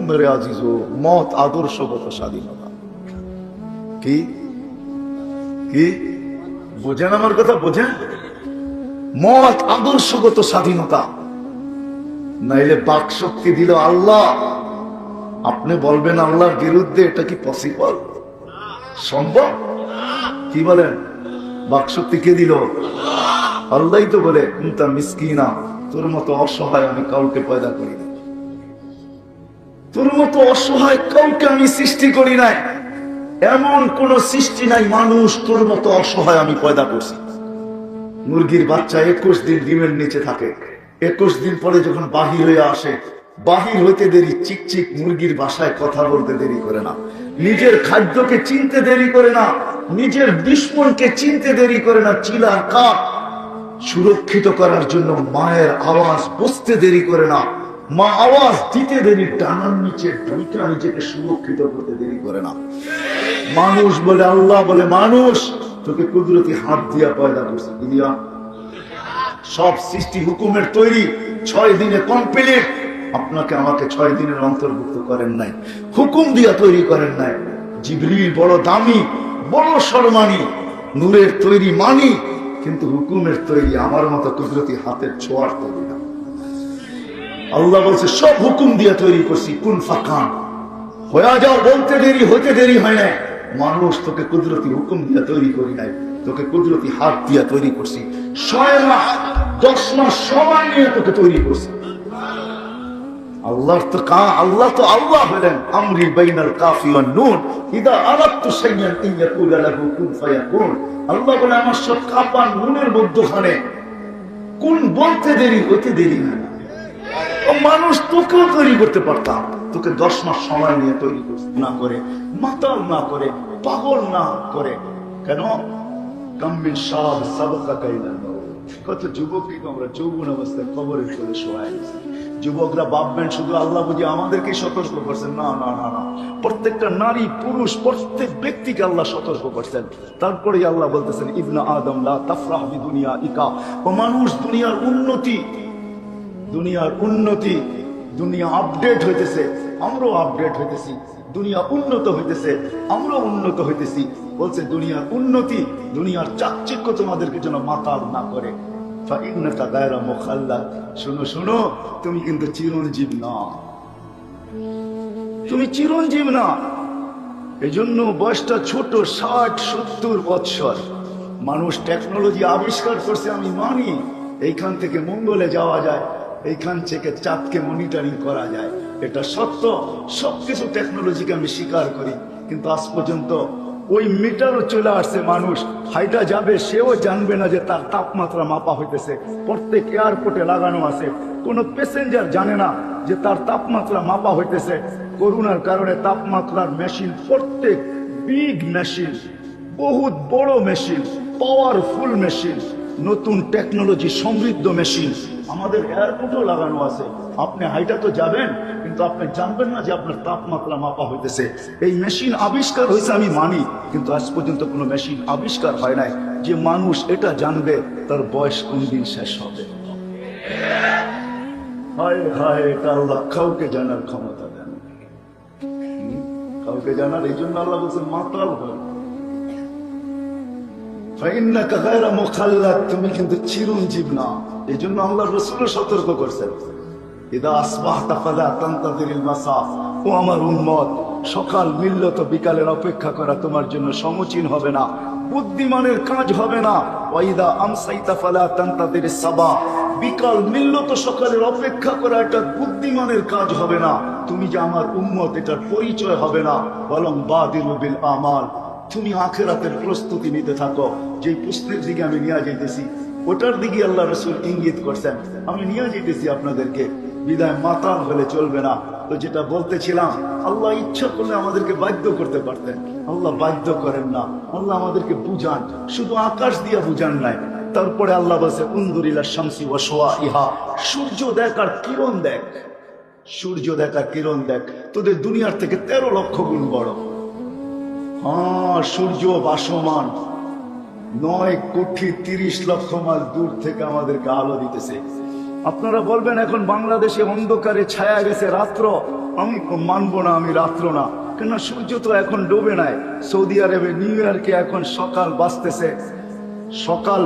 মেরে আজিজ মত আদর্শগত স্বাধীনতা। কি কি বোঝেন আমার কথা? বোঝেন? মত আদর্শগত স্বাধীনতা। নাইলে বাক শক্তি দিল আল্লাহ, আপনি বলবেন আল্লাহর বিরুদ্ধে, এটা কি পসিবল? সম্ভব? কি বলেন? বাক শক্তি কে দিল? আল্লাহই তো বলে তা মিসকিনা, তোর মতো অসহায় আমি কাউকে পয়দা করি না, তোর মতো অসহায় কাউকে আমি সৃষ্টি করি নাই। এমন কোন সৃষ্টি নাই মানুষ তোর মতো অসহায় আমি পয়দা করছি। মুরগির বাচ্চা 21 দিন ডিমের নিচে থাকে, 21 দিন পরে যখন বাহির হয়ে আসে, বাহির হইতে দেরি, চিকচিক মুরগির ভাষায় কথা বলতে দেরি করে না, নিজের খাদ্যকে চিনতে দেরি করে না, নিজের দুশ্মনকে চিনতে দেরি করে না। চিলার কাক সুরক্ষিত করার জন্য মায়ের আওয়াজ বুঝতে দেরি করে না, মা আওয়াজ দিতে দেরি, ডানার নিচে ঢুকে নিজেকে সুরক্ষিত করতে দেরি করে না। মানুষ বলে, আল্লাহ বলে মানুষ তোকে কুদরতি হাত দিয়া পয়দা করছে। দিয়া সব সৃষ্টি হুকুমের তৈরি, 6 দিনে কমপ্লিট। আপনাকে আমাকে 6 দিনের অন্তর্ভুক্ত করেন নাই, হুকুম দিয়া তৈরি করেন নাই। জিবরিল বড় দামি, বড় সম্মানী, নূরের তৈরি মানি, কিন্তু হুকুমের তৈরি আমার মতো কুদরতি হাতের ছোঁয়ার তৈরি না। আল্লাহ বলছে সব হুকুম দিয়া তৈরি করছি, কুন ফাকান, হয়ে যাও বলতে দেরি, হইতে দেরি হয় না। মানুষ তোকে কুদরতি হুকুম দিয়া তৈরি করি নাই, তোকে কুদরতি হাত দিয়া তৈরি করছি। 6 মাস 10 মাস সময় নিয়ে তোকে তৈরি করছি। আল্লাহ তো আল্লাহ বলেন আমরি বাইনাল কাফি ওয়ান নুন ইদা আরাদতু শাইআন ইন ইয়াকুলা লাহু কুন ফায়াকুন। আল্লাহ বলে আমার সব কাফা নুনের মধ্যখানে কোন বলতে দেরি, হইতে দেরি হয় না। ও মানুষ তোকেও তৈরি করতে পারতাম, তোকে 10 মাস সময় নিয়ে তৈরি না করে, মাতাল না করে, পাগল না করে। কেন? কামিল শাব সাবকা কাইলা। কত যুবককে আমরা যৌবন অবস্থায় কবরে চলে শোয়াই। যুবকরা ভাববেন শুধু আল্লাহ বুঝি আমাদেরকে সতর্ক করছেন। না না না না, প্রত্যেকটা নারী পুরুষ প্রত্যেক ব্যক্তিকে আল্লাহ সতর্ক করছেন। তারপরে আল্লাহ বলতেছেন ইবনা আদম লা তাফরাহ বিদুনিয়া ইকা, ও মানুষ দুনিয়ার উন্নতি দুনিয়া আপডেট হইতেছে, আমরাও আপডেট হইতেছি। দুনিয়া উন্নত হইতেছে, আমরাও উন্নত হইতেছি। বলছে দুনিয়ার উন্নতি, দুনিয়ার চাকচিক্য তোমাদেরকে যেন মাতাল না করে। ফাইন্নাকা গায়রা মুখাল্লাদ, শোনো শোনো, তুমি কিন্তু চিরঞ্জীব না, তুমি চিরঞ্জীব না। এই জন্য বয়সটা ছোট, 60-70 বৎসর। মানুষ টেকনোলজি আবিষ্কার করছে, আমি মানি। এইখান থেকে মঙ্গলে যাওয়া যায়, এইখান থেকে চাঁদকে মনিটরিং করা যায়, এটা সত্য। সবকিছু টেকনোলজিকে আমি স্বীকার করি, কিন্তু আজ পর্যন্ত ওই মিটারও চলে আসছে। মানুষ হাইটা যাবে, সেও জানবে না যে তার তাপমাত্রা মাপা হইতেছে। প্রত্যেক এয়ারপোর্টে লাগানো আছে, কোনো প্যাসেঞ্জার জানে না যে তার তাপমাত্রা মাপা হইতেছে। করোনার কারণে তাপমাত্রার মেশিন, প্রত্যেক বিগ মেশিন, বহুত বড় মেশিন, পাওয়ারফুল মেশিন, নতুন টেকনোলজি সমৃদ্ধ মেশিন আমাদের এয়ারপোর্টেও লাগানো আছে। আপনি হাইটা তো যাবেন, কিন্তু আপনি জানবেন না যে আপনার তাপমাত্রা মাপা হইতেছে। এই মেশিন আবিষ্কার হয়েছে, আমি মানি, কিন্তু আজ পর্যন্ত কোনো মেশিন আবিষ্কার হয় নাই যে মানুষ এটা জানবে তার বয়স কোন দিন শেষ হবে। হায় হায়, এটা আল্লাহ কাউকে জানার ক্ষমতা দেন, কাউকে জানার। এই জন্য আল্লাহ বলছেন মাতাল হয়। ফাইন্নাকা গায়রা মুখাল্লাদ, তুমি কিন্তু চিরঞ্জীব না। এই জন্য আল্লাহ রাসূল সতর্ক করছেন, ইদা আসবাহতা ফালা তানতাযিরিল মাসা, ও আমার উম্মত, সকাল মিলল তো বিকালের অপেক্ষা করা তোমার জন্য সমীচীন হবে না, বুদ্ধিমানের কাজ হবে না। ওয়াইদা আমসাইতা ফালা তানতাযিরিস সাবা, বিকাল মিলল তো সকালের অপেক্ষা করা এটা বুদ্ধিমানের কাজ হবে না। তুমি যে আমার উম্মত, এটার পরিচয় হবে না। বরং বাদিরু বিল আমাল, তুমি আখিরাতের প্রস্তুতি নিতে থাকো। যে প্রশ্নের দিকে আমি নিয়ে যাইতেছি, ওটার দিকে আল্লাহ রাসূল ইঙ্গিত করছেন, আমি নিয়ে যাইতেছি আপনাদেরকে। বিদায় মাতাল হলে চলবে না। তো যেটা বলতেছিলাম, আল্লাহ ইচ্ছা করলে আমাদেরকে বাধ্য করতে পারতেন, আল্লাহ বাধ্য করেন না। আল্লাহ আমাদেরকে বুঝান, শুধু আকাশ দিয়ে বুঝান নাই। তারপরে আল্লাহ বলছে উনজুরিলা শামসি ওয়া শুআইহা, সূর্য দেখ আর কিরণ দেখ, সূর্য দেখ আর কিরণ দেখ, তোদের দুনিয়ার থেকে 13 লক্ষ গুণ বড়। হ্যাঁ, সূর্য ভাসমান, 9,30,00,000 মাইল দূর থেকে আমাদেরকে আলো দিতেছে। আপনারা বলবেন এখন বাংলাদেশে অন্ধকারে ছায়া গেছে, রাত্র। আমি মানবো না, আমি রাত্র না, কেন সূর্য তো এখন ডুবে নাই। সৌদি আরবে নিউ ইয়র্কে এখন সকাল বাজতেছে, সকাল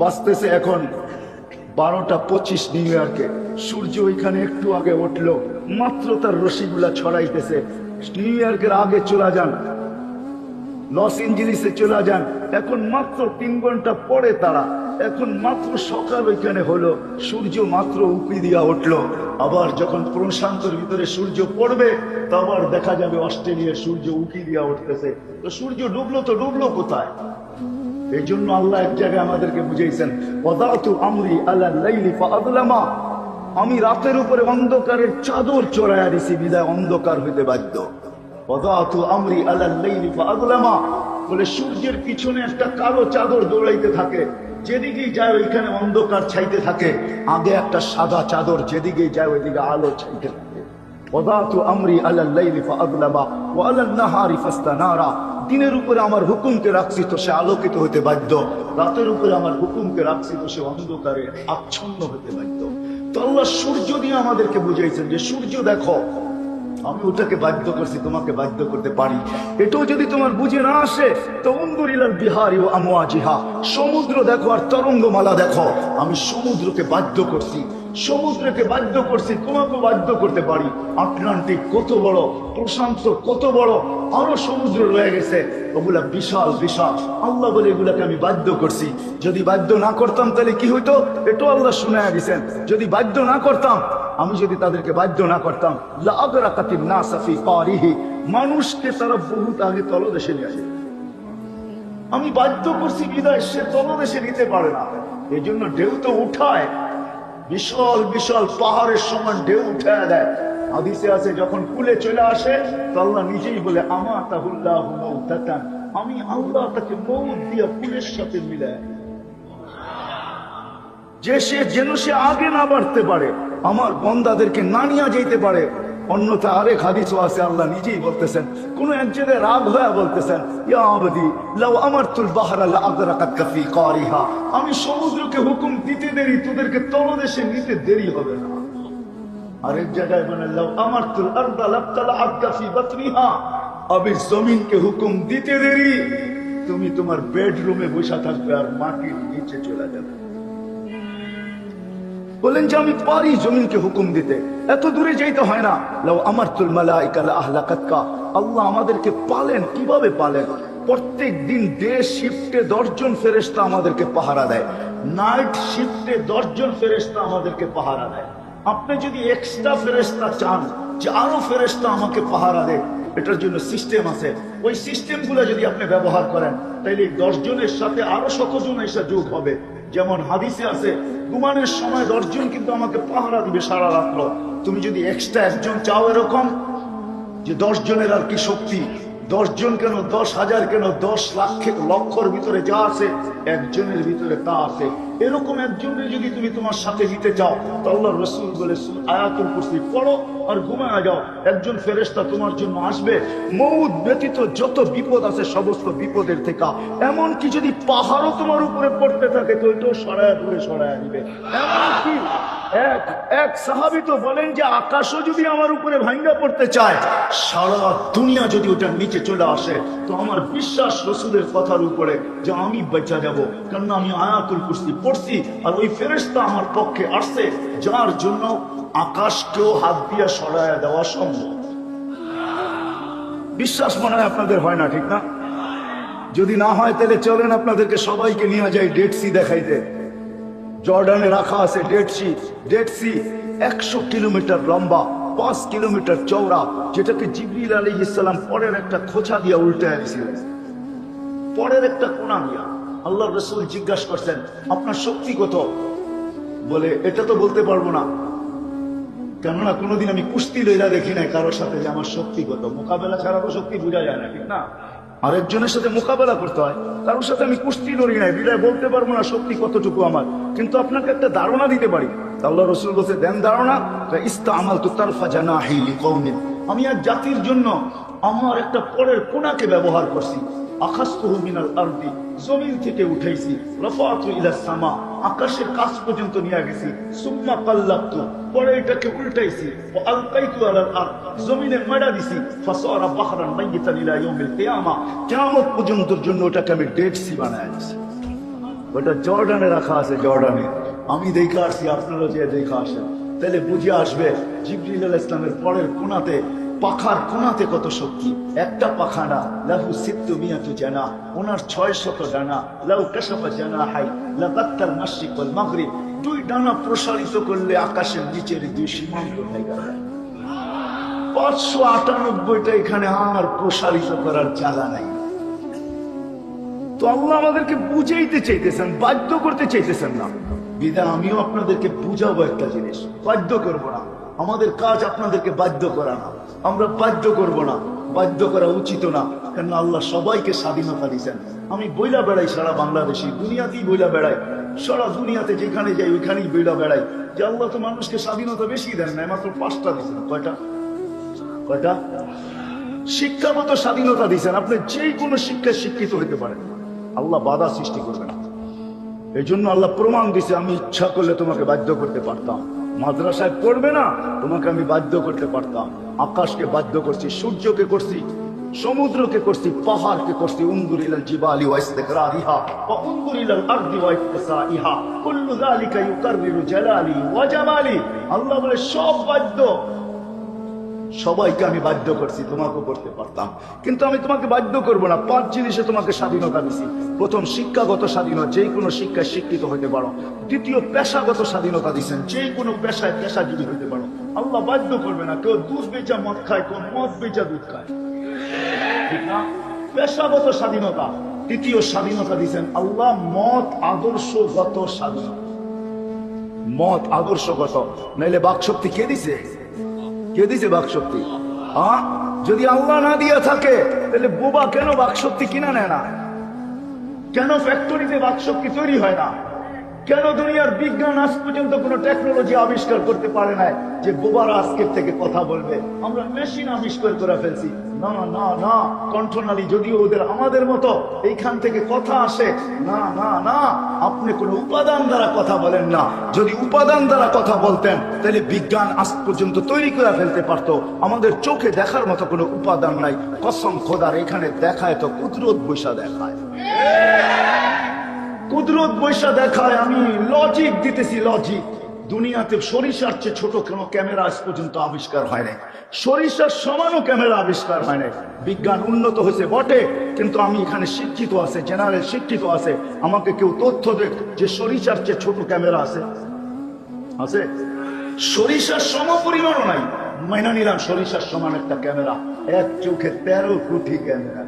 বাজতেছে এখন 12টা 25 নিউ ইয়র্কে। সূর্য ওইখানে একটু আগে উঠলো, মাত্র তার রশ্মিগুলা ছড়াইতেছে। নিউ ইয়র্কের আগে চলে যান, লস এঞ্জেলিসে চলে যান, এখন মাত্র 3 ঘন্টা পরে তারা, এখন মাত্র সকাল ওইখানে হলো, সূর্য মাত্র উঁকি দিয়া উঠলো। আবার যখন প্রশান্তর ভিতরে সূর্য পড়বে, তো আবার দেখা যাবে অস্ট্রেলিয়ার সূর্য উঁকি দিয়া উঠতেছে। তো সূর্য ডুবলো তো ডুবলো কোথায়? এই জন্য আল্লাহ এক জায়গায় আমাদেরকে বুঝাইছেন, ওয়াদাতু আমরি আলা লাইলি ফাআযলামা, আমি রাতের উপরে অন্ধকারের চাদর চড়াইয়া দিছি, বিদায় অন্ধকার হইতে বাধ্য। ওয়াদাতু আমরি আলা লাইলি ফাআযলামা, বলে সূর্যের পিছনে একটা কালো চাদর দৌড়াইতে থাকে, যেদিকেই যায় ওইখানে অন্ধকার ছাইতে থাকে। আগে একটা সাদা চাদর, যেদিকেই যায় ওইদিকে আলো ছাইতে থাকে। ওয়াদাতু আমরি আলা লাইলি ফাআযলামা ওয়া আলা নাহারি ফাস্তানারা, দিনের উপরে আমার হুকুমকে রাখছি তো সে আলোকিত হতে বাধ্য, রাতের উপরে আমার হুকুমকে রাখছি তো সে অন্ধকারে আচ্ছন্ন হতে বাধ্য। তো আল্লাহ সূর্য দিয়ে আমাদেরকে বুঝাইছেন যে সূর্য দেখো, আমি ওটাকে বাধ্য করছি, তোমাকে বাধ্য করতে পারি। এটাও যদি তোমার বুঝে না আসে, তো উনজুরিলাল বিহারি ওয়া আমওয়াজিহা, সমুদ্র দেখো আর তরঙ্গমালা দেখো। আমি সমুদ্রকে বাধ্য করছি, সমুদ্রকে বাধ্য করছি, তোমাকে বাধ্য করতে পারি। আটলান্টিক কত বড়, প্রশান্ত কত বড়, আরো সমুদ্র রয়ে গেছে, ওগুলা বিশাল বিশাল। আল্লাহ বলে এগুলাকে আমি বাধ্য করছি। যদি বাধ্য না করতাম তাহলে কি হইতো, এটাও আল্লাহ শুনায়া দিয়েছেন। যদি বাধ্য না করতাম, আমি যদি তাদেরকে বাধ্য না করতাম, লা আগরাকাতিন নাসা ফি কারিহি, মানুষকে তারা বহুত আগে তলদেশে নিয়ে আসে। আমি বাধ্য করছি বিদায় সে তলদেশে নিতে পারে না। এই জন্য ঢেউ তো উঠায়, বিশাল বিশাল পাহাড়ের সমান ঢেউ উঠায় দেয়। হাদিসে আছে যখন কুলে চলে আসে, তো আল্লাহ নিজেই বলে আমাতাহুল্লাহু মাউতাতান, আমি আল্লাহ তাকে মউত দিয়ে কুলের সাথে মিলায়, যে সে যেন সে আগে না বাড়তে পারে, আমার বন্দাদেরকে না নিয়ে যেতে পারে। অন্যথা আরেক হাদিসও আছে, আল্লাহ নিজেই বলতেছেন, কোন এক জায়গায় রাগ হয়ে বলতেছেন, ইয়া আবদি লাউ আমারতুল বাহরা লা আগরাকাতকা ফি কারিহা, আমি সমুদ্রকে হুকুম দিতে দেরি, তোদেরকে তলদেশে নিতে দেরি হবে না। আরেক জায়গায় বলেন লাউ আমারতুল আরদা লাবতালাআত ফি বাতনিহা, আমি জমিনকে হুকুম দিতে দেরি তুমি তোমার বেডরুমে বসে থাকবে আর মাটির নিচে চলে যাবে। বলেন যে আমি পারি জমিনকে হুকুম দিতে, এত দূরে যাইতে হয় না। লাউ আমারতুল মালাইকা লা আহলাকাতকা, আল্লাহ আমাদেরকে পালেন। কিভাবে পালেন? প্রত্যেক দিন ডে শিফটে 10 জন ফেরেশতা আমাদেরকে পাহারা দেয়, নাইট শিফটে 10 জন ফেরেশতা আমাদেরকে পাহারা দেয়। আপনি যদি এক্সট্রা ফেরেশতা চান যে আরো ফেরেশতা আমাকে পাহারা দেয়, এটার জন্য সিস্টেম আছে। ওই সিস্টেমগুলো যদি আপনি ব্যবহার করেন তাইলে 10 জনের সাথে আরো 100 জন এসে যোগ হবে। যেমন হাদিসে আছে ঘুমানোর সময় 10 জন কিন্তু আমাকে পাহারা দিবে সারা রাত্র। তুমি যদি এক্সট্রা একজন চাও এরকম যে 10 জনের আর কি শক্তি, 10 জন কেন, 10,000 কেন, 10 লক্ষর ভিতরে যা আছে একজনের ভিতরে তা আছে। এরকম একজনের যদি তুমি তোমার সাথে নিতে চাও তো আল্লাহর রাসূল বলে আয়াতুল কুরসি পড়ো আর ঘুমায় যাও, একজন ফেরেশতা তোমার জন্য আসবে। মউত ব্যতীত যত বিপদ আছে সমস্ত বিপদের থেকে, এমনকি যদি পাহাড়ও তোমার উপরে পড়তে থাকে তো ওইটাও সরায়া দূরে সরায়া দিবে। এমনকি এক সাহাবী তো বলেন যে আকাশও যদি আমার উপরে ভাঙ্গা পড়তে চায়, সারা দুনিয়া যদি ওটার নিচে চলে আসে, তো আমার বিশ্বাস রাসূলের কথার উপরে যে আমি বেঁচে যাব, কারণ আমি আয়াতুল কুরসি পড়ছি আর ওই ফেরেশতা আমার পক্ষে আসছে, যার জন্য আকাশকেও হাত দিয়ে সরায়া দেওয়া সম্ভব। বিশ্বাস মনে হয় আপনাদের হয় না, ঠিক না? যদি না হয় তাহলে চলেন আপনাদেরকে সবাইকে নিয়ে যাই ডেড সি দেখাইতে। জর্ডানে রাখা আছে Dead Sea. Dead Sea 100 kilometre লম্বা, 5 কিলোমিটার চওড়া, যেটাকে জিবরিল আলাইহিস সালাম পরের একটা খোঁচা দিয়ে উল্টায় দিয়েছিলেন, পরের একটা কোণা দিয়া। আল্লাহর রাসূল জিজ্ঞাসা করছেন আপনার শক্তি কত? বলে এটা তো বলতে পারবো না, কেননা কোনোদিন আমি কুস্তি লইলা দেখি নাই কারোর সাথে যে আমার শক্তি কত। মোকাবেলা ছাড়া তো শক্তি বোঝা যায় না, ঠিক না? আরেকজনের সাথে মোকাবেলা করতে হয়, কারোর সাথে আমি কুস্তি লড়ি নাই, বিদায় বলতে পারবো না শক্তি কতটুকু আমার, কিন্তু আপনাকে একটা ধারণা দিতে পারি। আল্লাহ রাসূল বলছে দেন ধারণা, ইস্তামালতু তারফা জানাহি লিকওমিন, আমি এক জাতির জন্য আমার একটা পরের কোণাকে ব্যবহার করছি। আখাসতুহু মিনাল আরদি, জমিন থেকে উঠাইছি, রাফাতু ইলাস সামা, আকাশের কাছ পর্যন্ত নিয়ে গেছি, সুম্মা কাল্লাতু, পরে এটাকে উল্টাইছি, ওয়া আলকাইতু আলাল আরদ, জমিনে মারা দিছি, ফাসারা বাহরান মাইয়িতান ইলা ইয়াউমিল কিয়ামা, কিয়ামত পর্যন্তর জন্য ওটাকে আমি ডেড সি বানায় দিছি। ওটা জর্ডানে রাখা আছে, জর্ডানে। আমি দেখে আসছি, আপনারা যে দেখে আসেন তাহলে বুঝে আসবে জিবরিল আলাইহিস সালামের পরের কোণাতে, পাখার কোণাতে কত শক্তি। একটা পাখা না, লাহু সিত্তু মিয়াতু জানাহ, ওনার 600 ডানা। লাউ কাশাফা জানাহাই লাগাত্তাল মাশরিক ওয়াল মাগরিব, 2 ডানা প্রসারিত করলে আকাশের নিচের 2 সীমান্ত হয়ে গেল। 598টা এখানে আর প্রসারিত করার জায়গা নাই। তো আল্লাহ আমাদেরকে বুঝাইতে চাইতেছেন, বাধ্য করতে চাইতেছেন না। বিধায় আমিও আপনাদেরকে বুঝাবো একটা জিনিস, বাধ্য করবো না। আমাদের কাজ আপনাদেরকে বাধ্য করা না, আমরা বাধ্য করব না, বাধ্য করা উচিত না। কেন আল্লাহ সবাইকে স্বাধীনতা দিয়েছেন। আমি বইলা বেড়াই সারা বাংলাদেশি, দুনিয়াতেই বইলা বেড়াই, সারা দুনিয়াতে যেখানে যাই ওইখানেই বইলা বেড়াই যে আল্লাহ তো মানুষকে স্বাধীনতা বেশি দেন না, মাত্র 5টা দিয়েছেন। কয়টা? শিক্ষাগত স্বাধীনতা দিয়েছেন, আপনি যে কোনো শিক্ষায় শিক্ষিত হইতে পারেন, আল্লাহ বাধা সৃষ্টি করবে না। এই জন্য আল্লাহ প্রমাণ দিছে, আমি ইচ্ছা করলে তোমাকে বাধ্য করতে পারতাম। মাদ্রাসায় পড়বে না, তোমাকে আমি বাধ্য করতে পারতাম। আকাশকে বাধ্য করছি, সূর্যকে করছি, সমুদ্রকে করছি, পাহাড়কে করছি। উনজুর ইলাল জিবালি ওয়া ইসতিকরারিহা ওয়া উনজুর ইলাল আরদি ওয়া ইত্তিসাইহা কুল্লু যালিকা ইউকাররিরু জালালি ওয়া জামালি। আল্লাহ বলে সব বাধ্য, সবাইকে আমি বাধ্য করছি, তোমাকে করতে পারতাম, কিন্তু আমি তোমাকে বাধ্য করব না। 5 জিনিসে তোমাকে স্বাধীনতা দিছি। প্রথম শিক্ষাগত স্বাধীনতা, যে কোনো শিক্ষায় শিক্ষিত হতে পারো। দ্বিতীয় পেশাগত স্বাধীনতা দিচ্ছেন, যে কোনো পেশায় পেশাজীবী হতে পারো। আল্লাহ বাধ্য করবে না। কেউ দুধ বেচা মদ খায়, কেউ মদ বেচা দুধ খায়, ঠিক না? পেশাগত স্বাধীনতা। তৃতীয় স্বাধীনতা দিচ্ছেন আল্লাহ মত আদর্শগত স্বাধীনতা। মত আদর্শগত, নাইলে বাকশক্তি কে দিছে? কে দিছে বাকশক্তি? যদি আল্লাহ না দিয়ে থাকে তাহলে বোবা কেন বাকশক্তি কিনা নেয় না? কেন ফ্যাক্টরিতে বাকশক্তি তৈরি হয় না? কেন দুনিয়ার বিজ্ঞান আজ পর্যন্ত কোনো টেকনোলজি আবিষ্কার করতে পারে নাই যে বোবারা আজকের থেকে কথা বলবে? আমরা মেশিন আবিষ্কার করে ফেলছি। না না না, কণ্ঠনালী যদিও ওদের আমাদের মতো এইখান থেকে কথা আসে, না না না, আপনি কোনো উপাদান দ্বারা কথা বলেন না। যদি উপাদান দ্বারা কথা বলতেন তাহলে বিজ্ঞান আজ পর্যন্ত তৈরি করে ফেলতে পারতো। আমাদের চোখে দেখার মতো কোনো উপাদান নাই। কসম খোদার, এখানে দেখায় তো কুদরত বৈশা দেখায়, কুদরত বৈশা দেখায়। আমি লজিক দিতেছি, লজিক। দুনিয়াতে সরিষার চেয়ে ছোট কোনো ক্যামেরা আজ পর্যন্ত আবিষ্কার হয় নাই, সরিষার সমানও ক্যামেরা আবিষ্কার হয় নাই। বিজ্ঞান উন্নত হয়েছে বটে, কিন্তু আমি এখানে শিক্ষিত আছে, জেনারেল শিক্ষিত আছে, আমাকে কেউ তথ্য দেখ যে সরিষার চেয়ে ছোট ক্যামেরা আছে? আছে? সরিষার সম পরিমাণও নাই। মাইনা নিলাম সরিষার সমান একটা ক্যামেরা, এক চোখে 13 কোটি ক্যামেরা।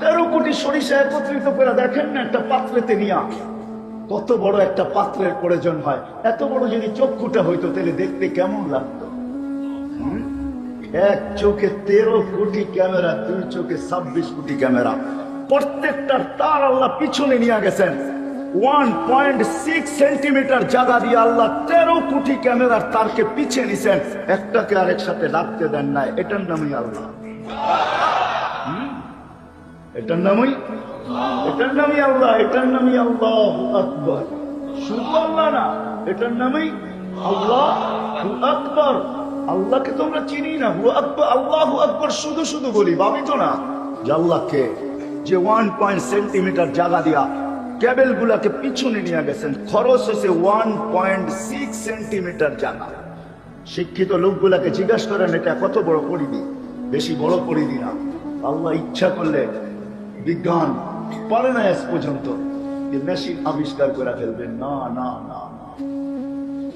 13 কোটি সরিষা একত্রিত করে দেখেন না একটা পাত্রেতে নিয়া, কত বড় একটা পাত্রের প্রয়োজন হয়। এত বড় যদি চক্ষুটা হইতো তাহলে দেখতে কেমন লাগতো? এক চোখে 13 কোটি ক্যামেরা, দুই চোখে 26 কোটি ক্যামেরা। প্রত্যেকটার তার আল্লাহ পিছনে নিয়ে গেছেন। 1.6 সেন্টিমিটার জায়গা দিয়ে আল্লাহ 13 কোটি ক্যামেরার তারকে পিছিয়ে নিছেন, একটাকে আরেক সাথে লাগতে দেন নাই। এটার নামই আল্লাহ, এটার নামই আল্লাহ, এটার নামই আল্লাহু আকবার। শুধু আল্লাহ না, এটার নামই আল্লাহু আকবার। আল্লাহকে তোমরা চিনি না, আল্লাহু আকবার শুধু শুধু বলি, ভাবি তো না যে আল্লাহকে, যে 1 সেন্টিমিটার জায়গা দিয়া কেবল গুলাকে পিছনে নিয়ে গেছেন। খরচ হয়েছে 1.6 সেন্টিমিটার জায়গা। শিক্ষিত লোকগুলাকে জিজ্ঞাসা করেন এটা কত বড় পরিধি? বেশি বড় পরিধি না। আল্লাহ ইচ্ছা করলে বিজ্ঞান পারে না আজ পর্যন্ত মেশিন আবিষ্কার করে ফেলবেন। না না না,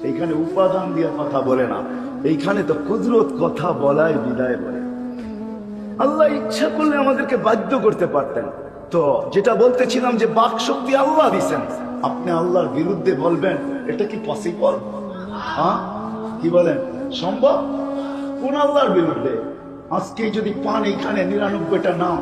এইখানে উপাদান দিয়ে কথা বলে না, এইখানে তো কুদরত কথা বলায় বিদায় বলে। আল্লাহ ইচ্ছা করলে আমাদেরকে বাধ্য করতে পারতেন। তো যেটা বলতেছিলাম যে বাক শক্তি আল্লাহ দিছেন, আপনি আল্লাহর বিরুদ্ধে বলবেন, এটা কি পসিবল? হ্যাঁ, কি বলেন, সম্ভব? কোন আল্লাহর বিরুদ্ধে? আজকে যদি পান, এখানে 99টা নাম,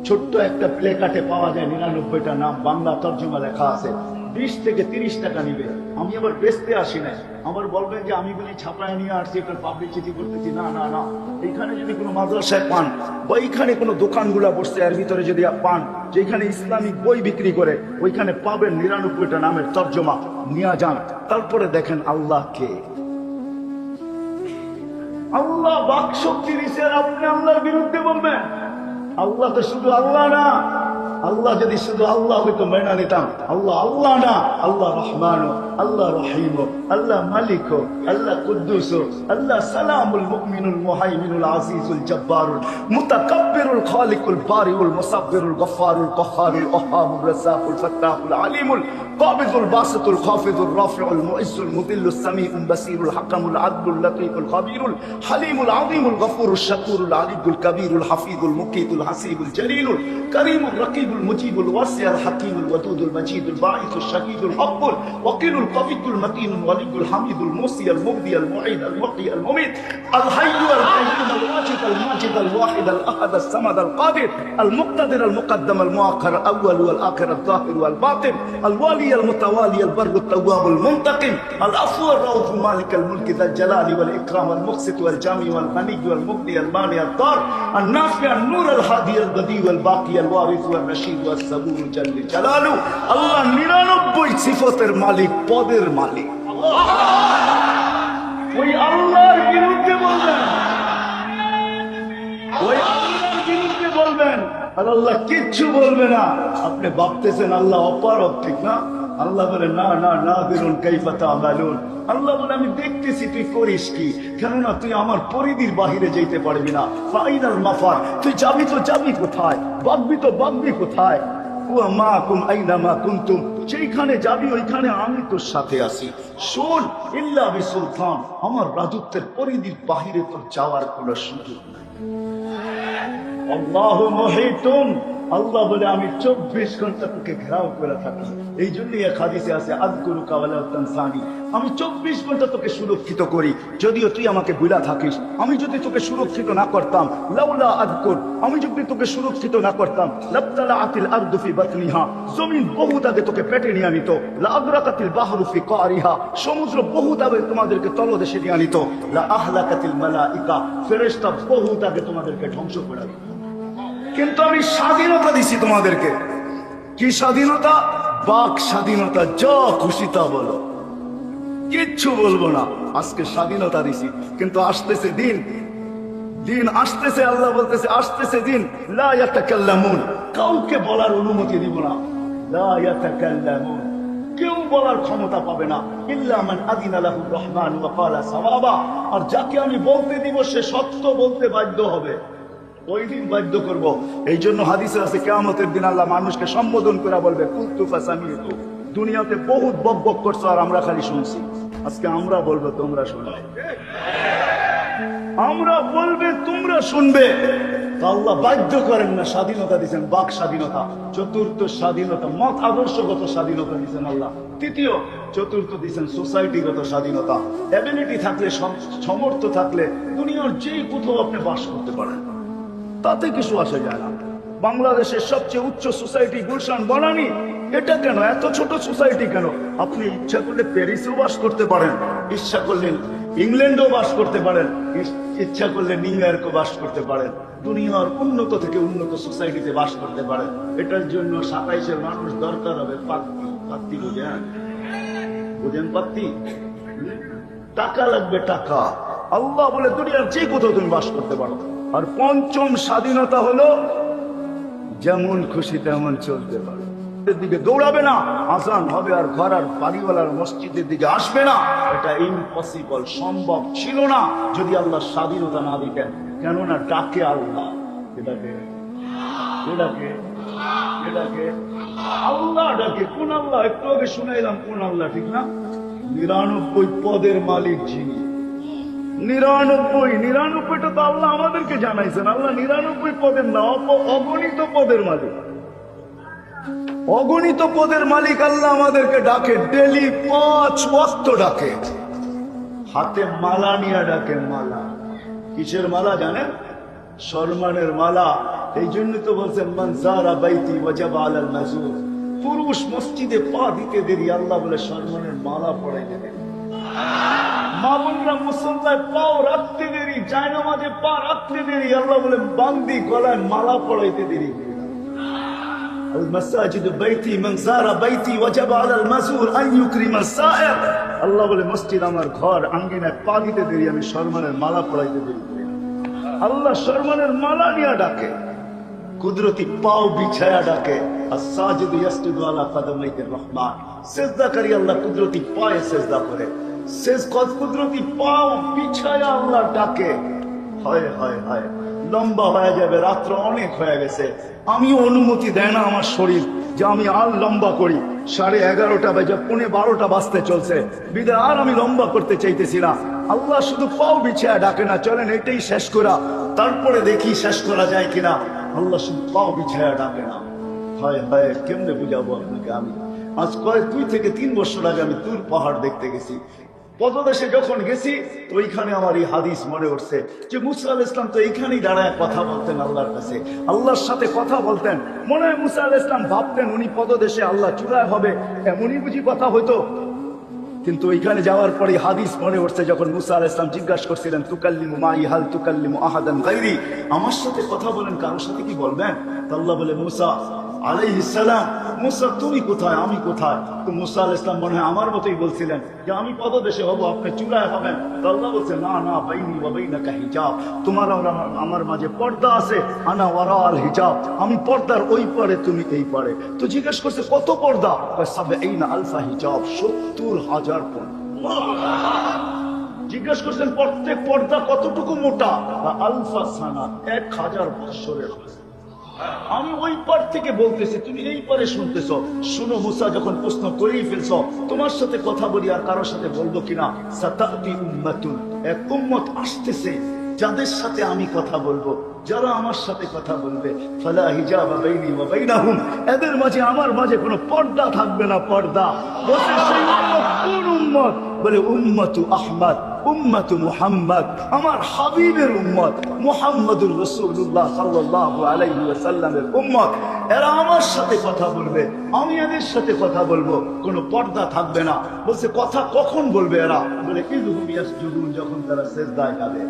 ছোট্ট একটা প্লে কার্ডে পাওয়া যায় 99টা নাম, বাংলা তর্জমা লেখা আছে। 20 থেকে 30 টাকা নিবে। আমি আবার বেচতে আসি না, আবার বলবেন যে আমি বলি ছাপায় নিয়ে আসছি, এটা পাবলিসিটি করতেছি। না না না, এইখানে যদি কোনো মাদ্রাসায় পান বা এইখানে কোনো দোকানগুলা বসছে এর ভিতরে যদি পান যেখানে ইসলামিক বই বিক্রি করে, ওইখানে পাবেন 99টা নামের তর্জমা, নিয়ে যান। তারপরে দেখেন আল্লাহ কে। আল্লাহ বাক শক্তি দিচ্ছেন, আপনি আল্লাহর বিরুদ্ধে বলবেন? আল্লাহ তো শুধু আল্লাহ না। আল্লাহ যদি শুধু আল্লাহ হইতো মেনা নিতাম। আল্লাহ আল্লাহ না, আল্লাহ রহমান, আল্লাহ রহিম, আল্লাহ মালিক, আল্লাহ কুদ্দুস, আল্লাহ সালামুল মুমিনুল মুহাইমিনুল আজিজুল জব্বারুল মুতাকাব্বিরুল খালিকুল বারিউল মুসাব্বিরুল গফফারুল কহ্হারুল ওহাবুর রাজ্জাকুল ফাত্তাহুল আলিমুল কাবিজুল বাসিতুল খাফিজুল রাফিউল মুইজ্জুল মুদিল্লুস সামিউল বাসিরুল হাকামুল আদলুল লতীফুল খাবীরুল হালিমুল আযীমুল গফুরুশ শাকুরুল আলিয়ুল কবীরুল হাফিজুল মুকিতুল হাসিবুল জলিলুল করিমুল রকিবুল মুজিবুল ওয়াসিউল হাকিমুল ওয়াদুদুল মজিদুল বাঈসুল শাহীদুল হকুল ওয়াকিলুল কবিয়ুল মতিনুল ওয়ালিয়ুল হামিদুল মুসিয়াল মুবদিয়াল মুঈদ আল মুহয়িল মুমীত আল হাইয়ুল কাইয়ুম আল ওয়াজিদ আল মাজিদ আল ওয়াহিদ আল আহাদ আল সামাদ আল কাদির আল মুক্তাদির আল মুকদ্দম আল মুআখখার আল আউয়াল ওয়াল আখির আল যাহির ওয়াল বাতিন আল ওয়ালি আল মুতাওয়ালি আল বরর আত তাওয়াব আল মুনতাকিম আল আফু আর রাউফ মালিক আল মুলক যাল জালালি ওয়াল ইকরাম আল মুকসিত ওয়াল জামি ওয়াল গনি ওয়াল মুগনি আল মানি আল দার আল নাফি আল নূর আল হাদি আল বদি ওয়াল বাকি আল ওয়ারিস ওয়াল রশিদ ওয়াল সাবুর জাল্লি জালালু। আল্লাহ 99 সিফাতের মালিক, পদের মালিক। ওই আল্লাহর বিরুদ্ধে বলবেন, ওই আল্লাহর বিরুদ্ধে বলবেন, আর আল্লাহ কিচ্ছু বলবে না। আপনি ভাবতেছেন আল্লাহ অপারগ, ঠিক না? আল্লাহ বলে না না না বেরুন কাইফা তা'মালুন। আল্লাহ বলে আমি দেখতেছি তুই করিস কি, কেননা তুই আমার পরিধির বাহিরে যেতে পারবি না। ফাইনাল মাফার, তুই যাবি তো যাবি কোথায়, ভাববি তো ভাববি কোথায়। ওয়া মাকুম আইনামা কুনতুম, যেখানে যাবি ওইখানে আমি তোর সাথে আছি। শোন, ইল্লা বিসুলতান, আমার রাজত্বের পরিধির বাহিরে তোর যাওয়ার কোনো সুযোগ নাই। আল্লাহু মুহিতুন আল্লাহ বলে আমি 24 ঘন্টা তোকে ঘেরাও করে থাকি। এই জন্যই এক হাদিসে আছে আযকুরুকা ওয়ালা তানসানি, আমি 24 ঘন্টা তোকে সুরক্ষিত করি, যদিও তুই আমাকে ভুলা থাকিস। আমি যদি তোকে সুরক্ষিত না করতাম, লাউলা আযকুর, আমি যদি তোকে সুরক্ষিত না করতাম, লাবতালাআতিল আরদু ফি বাতনিহা, জমিন বহুত আগে তোকে পেটে নিয়ে আনিত, লা আগরাকাতিল বাহরু ফি কারিহা, সমুদ্র বহুত আগে তোমাদেরকে তলদেশে নিয়ে আনিত, লা আহলাকাতিল মালাইকা, ফেরেশতা বহুত আগে তোমাদেরকে ধ্বংস করে দিত। কিন্তু আমি স্বাধীনতা দিছি তোমাদেরকে। কি স্বাধীনতা? বাক স্বাধীনতা, যা খুশি তা বলো, কিচ্ছু বলবো না। আজকে স্বাধীনতা দিছি, কিন্তু আসতেছে দিন, দিন আসতেছে, আল্লাহ বলতেছে আসতেছে দিন, লা ইয়াতাকাল্লামুন, কাউকে বলার অনুমতি দিব না। লা ইয়াতাকাল্লামুন, কেউ বলার ক্ষমতা পাবে না, ইল্লা মান আযিনা লাহুর রহমান ওয়া ক্বালা সাওয়াবা, আর যাকে আমি বলতে দিব সে সত্য বলতে বাধ্য হবে, ওই দিন বাধ্য করব। এই জন্য হাদিসে আছে কিয়ামতের দিন আল্লাহ মানুষকে সম্বোধন করে বলবে কুলতু ফাসামিতু, দুনিয়াতে বহুত বক বক করছো আর আমরা খালি শুনছি, আজকে আমরা বলবো তোমরা শুনবে, আমরা বলবে তোমরা শুনবে। আল্লাহ বাধ্য করেন না, স্বাধীনতা দিচ্ছেন, বাক স্বাধীনতা। চতুর্থ স্বাধীনতা, মত আদর্শগত স্বাধীনতা দিচ্ছেন আল্লাহ। তৃতীয়, চতুর্থ দিচ্ছেন সোসাইটিগত স্বাধীনতা। এবিলিটি থাকলে, সমর্থ থাকলে দুনিয়ার যেই কোথাও আপনি বাস করতে পারেন, তাতে কিছু আসে যায় না। বাংলাদেশের সবচেয়ে উচ্চ সোসাইটি গুলশান বনানী, এটা কেন এত ছোট সোসাইটি কেন? আপনি ইচ্ছা করলে প্যারিসেও বাস করতে পারেন, ইচ্ছা করলে ইংল্যান্ডেও বাস করতে পারেন, ইচ্ছা করলে নিউ ইয়র্কও বাস করতে পারেন, দুনিয়ার উন্নত থেকে উন্নত সোসাইটিতে বাস করতে পারেন। এটার জন্য 27-এর মানুষ দরকার হবে পাত্তি। পাত্তি বুঝেন? বুঝেন পাত্তি? টাকা লাগবে, টাকা। আল্লাহ বলে দুনিয়ার যে কোথাও তুমি বাস করতে পারো। আর পঞ্চম স্বাধীনতা হলো যেমন খুশি তেমন চলতে পারো, দিকে দৌড়াবে না, আজান হবে আর ঘর আর বাড়িওয়ালার মসজিদের দিকে আসবে না। এটা ইম্পসিবল, সম্ভব ছিল না যদি আল্লাহ স্বাধীনতা না দিতেন। কেননা ডাকে আল্লাহ, এটাকে এটাকে এটাকে আল্লাহ ডাকে। কোন আল্লাহ? একটু আগে শুনাইলাম কোন আল্লাহ, ঠিক না? 99 পদের মালিক যিনি, 99টা তো আল্লাহ আমাদেরকে জানাইছেন। আল্লাহ 99 পদের না, অগণিত পদের মালিক, অগণিত পদের মালিক আল্লাহ আমাদেরকে ডাকে, ডেলি 5 ওয়াক্ত ডাকে। হাতে মালা নিয়ে ডাকে, মালা। কিসের মালা জানেন? সম্মানের মালা। এই জন্য তো বলছেন মান যারা বাইতি ওয়াজাবা আলাল মাজুর, পুরুষ মসজিদে পা দিতে দেরি আল্লাহ বলে সম্মানের মালা পড়াইতে দেরি। মা বোনরা মুসল্লায় পাও রাখতে দেরি, জায়নামাজে পা রাখতে দেরি, আল্লাহ বলে বান্দি গলায় মালা পড়াইতে দেরি। المساجد بيتي من زار بيتي وجب على المزور ان يكرم السائر, আল্লাহ বলে মসজিদ আমার ঘর, আঙ্গিনায় পা দিতে দেরি, আমি সম্মানের মালা পড়াইতে দেরি। আল্লাহ সম্মানের মালা নিয়ে ডাকে, কুদরতি পাও বিছায়া ডাকে। আস-সাজিদু ইয়াসজুদু আলা কাদামাইহির রহমান, সিজদাকারী আল্লাহ কুদরতি পায়ে সিজদা করে, কুদরতি পাও বিছায়া আল্লাহ ডাকে। হায় হায় হায়, লম্বা হয়ে যাবে, রাত্র অনেক হয়ে গেছে, আমিও অনুমতি দেয় না আমার শরীর যে আমি আর লম্বা করি। 11:30 বাজে, 11:15 বাজতে চলছে, বিদায় আর আমি লম্বা করতে চাইতেছি না। আল্লাহ শুধু পাও বিছায়া ডাকে না, চলেন এটাই শেষ করা, তারপরে দেখি শেষ করা যায় কিনা। আল্লাহ শুধু পাও বিছায়া ডাকে না। হায় হায়, কেমনে বুঝাবো আপনাকে? আমি আজ 2 থেকে 3 বছর আগে আমি তুর পাহাড় দেখতে গেছি। পদদেশে যখন গেছি তো ওইখানে আমার এই হাদিস মনে উঠছে যে মুসা আলাইহিস সালাম তো এইখানেই দাঁড়ায় কথা বলতেন আল্লাহর কাছে, আল্লাহর সাথে কথা বলতেন। মনে হয় মুসা আলাইহিস সালাম ভাবতেন উনি পদদেশে, আল্লাহ চূড়ায় হবে, এমনই বুঝি কথা হইতো। কিন্তু ওইখানে যাওয়ার পরে হাদিস মনে উঠছে যখন মুসা আলাইহিস সালাম জিজ্ঞাসা করছিলেন তুকাল্লিমু মাই হাল তুকাল্লিমু আহাদান গায়রি, আমার সাথে কথা বলেন, কারোর সাথে কি বলবেন? তো আল্লাহ বলে মুসা আলাইহিস সালাম, মুসা তুমি কোথায়, আমি কোথায়? তো মুসা আলাইহিস সালাম মনে হয় আমার মতোই বলছিলেন যে আমি পদদেশে হব, আপনি চূড়ায় হবেন। তো আল্লাহ বলছে না না, বাইনি ওয়া বাইনাকা হিজাব, তোমার আর আমার মাঝে পর্দা আছে, আনা ওয়ারা আল হিজাব, আমি পর্দার ওই পারে, তুমি এই পারে। তো জিজ্ঞেস করছে কত পর্দা? 70 আলফা হিজাব, 70,000 পর্দা। জিজ্ঞেস করছেন প্রত্যেক পর্দা কতটুকু মোটা? আলফা সানা, 1000 বছরের। আমি ওই পার থেকে বলতেছি, তুমি এই পারে শুনতেছ। শুনো মুসা, যখন প্রশ্ন করেই ফেলছ, তোমার সাথে কথা বলি আর কারোর সাথে বলবো কিনা? সাতাতি উম্মাতুন, এক উম্মত আসতেছে, যাদের সাথে আমি কথা বলবো, যারা আমার সাথে কথা বলবে, ফালা হিজাবা বাইনি ওয়া বাইনাহুম, এদের মাঝে আমার মাঝে কোনো পর্দা থাকবে না। পর্দা বলতে সেই উম্মত কোন উম্মত? বলে উম্মতু আহমদ, উম্মতু মুহাম্মদ, আমার হাবিবের উম্মত মুহাম্মদুর রাসূলুল্লাহ সাল্লাল্লাহু আলাইহি ওয়াসাল্লামের উম্মত। এরা আমার সাথে কথা বলবে, আমি এদের সাথে কথা বলবো, কোনো পর্দা থাকবে না। বলছে কথা কখন বলবে এরা? বলে ইযহুম ইয়াসজুদুন, যখন তারা সিজদায় যাবে।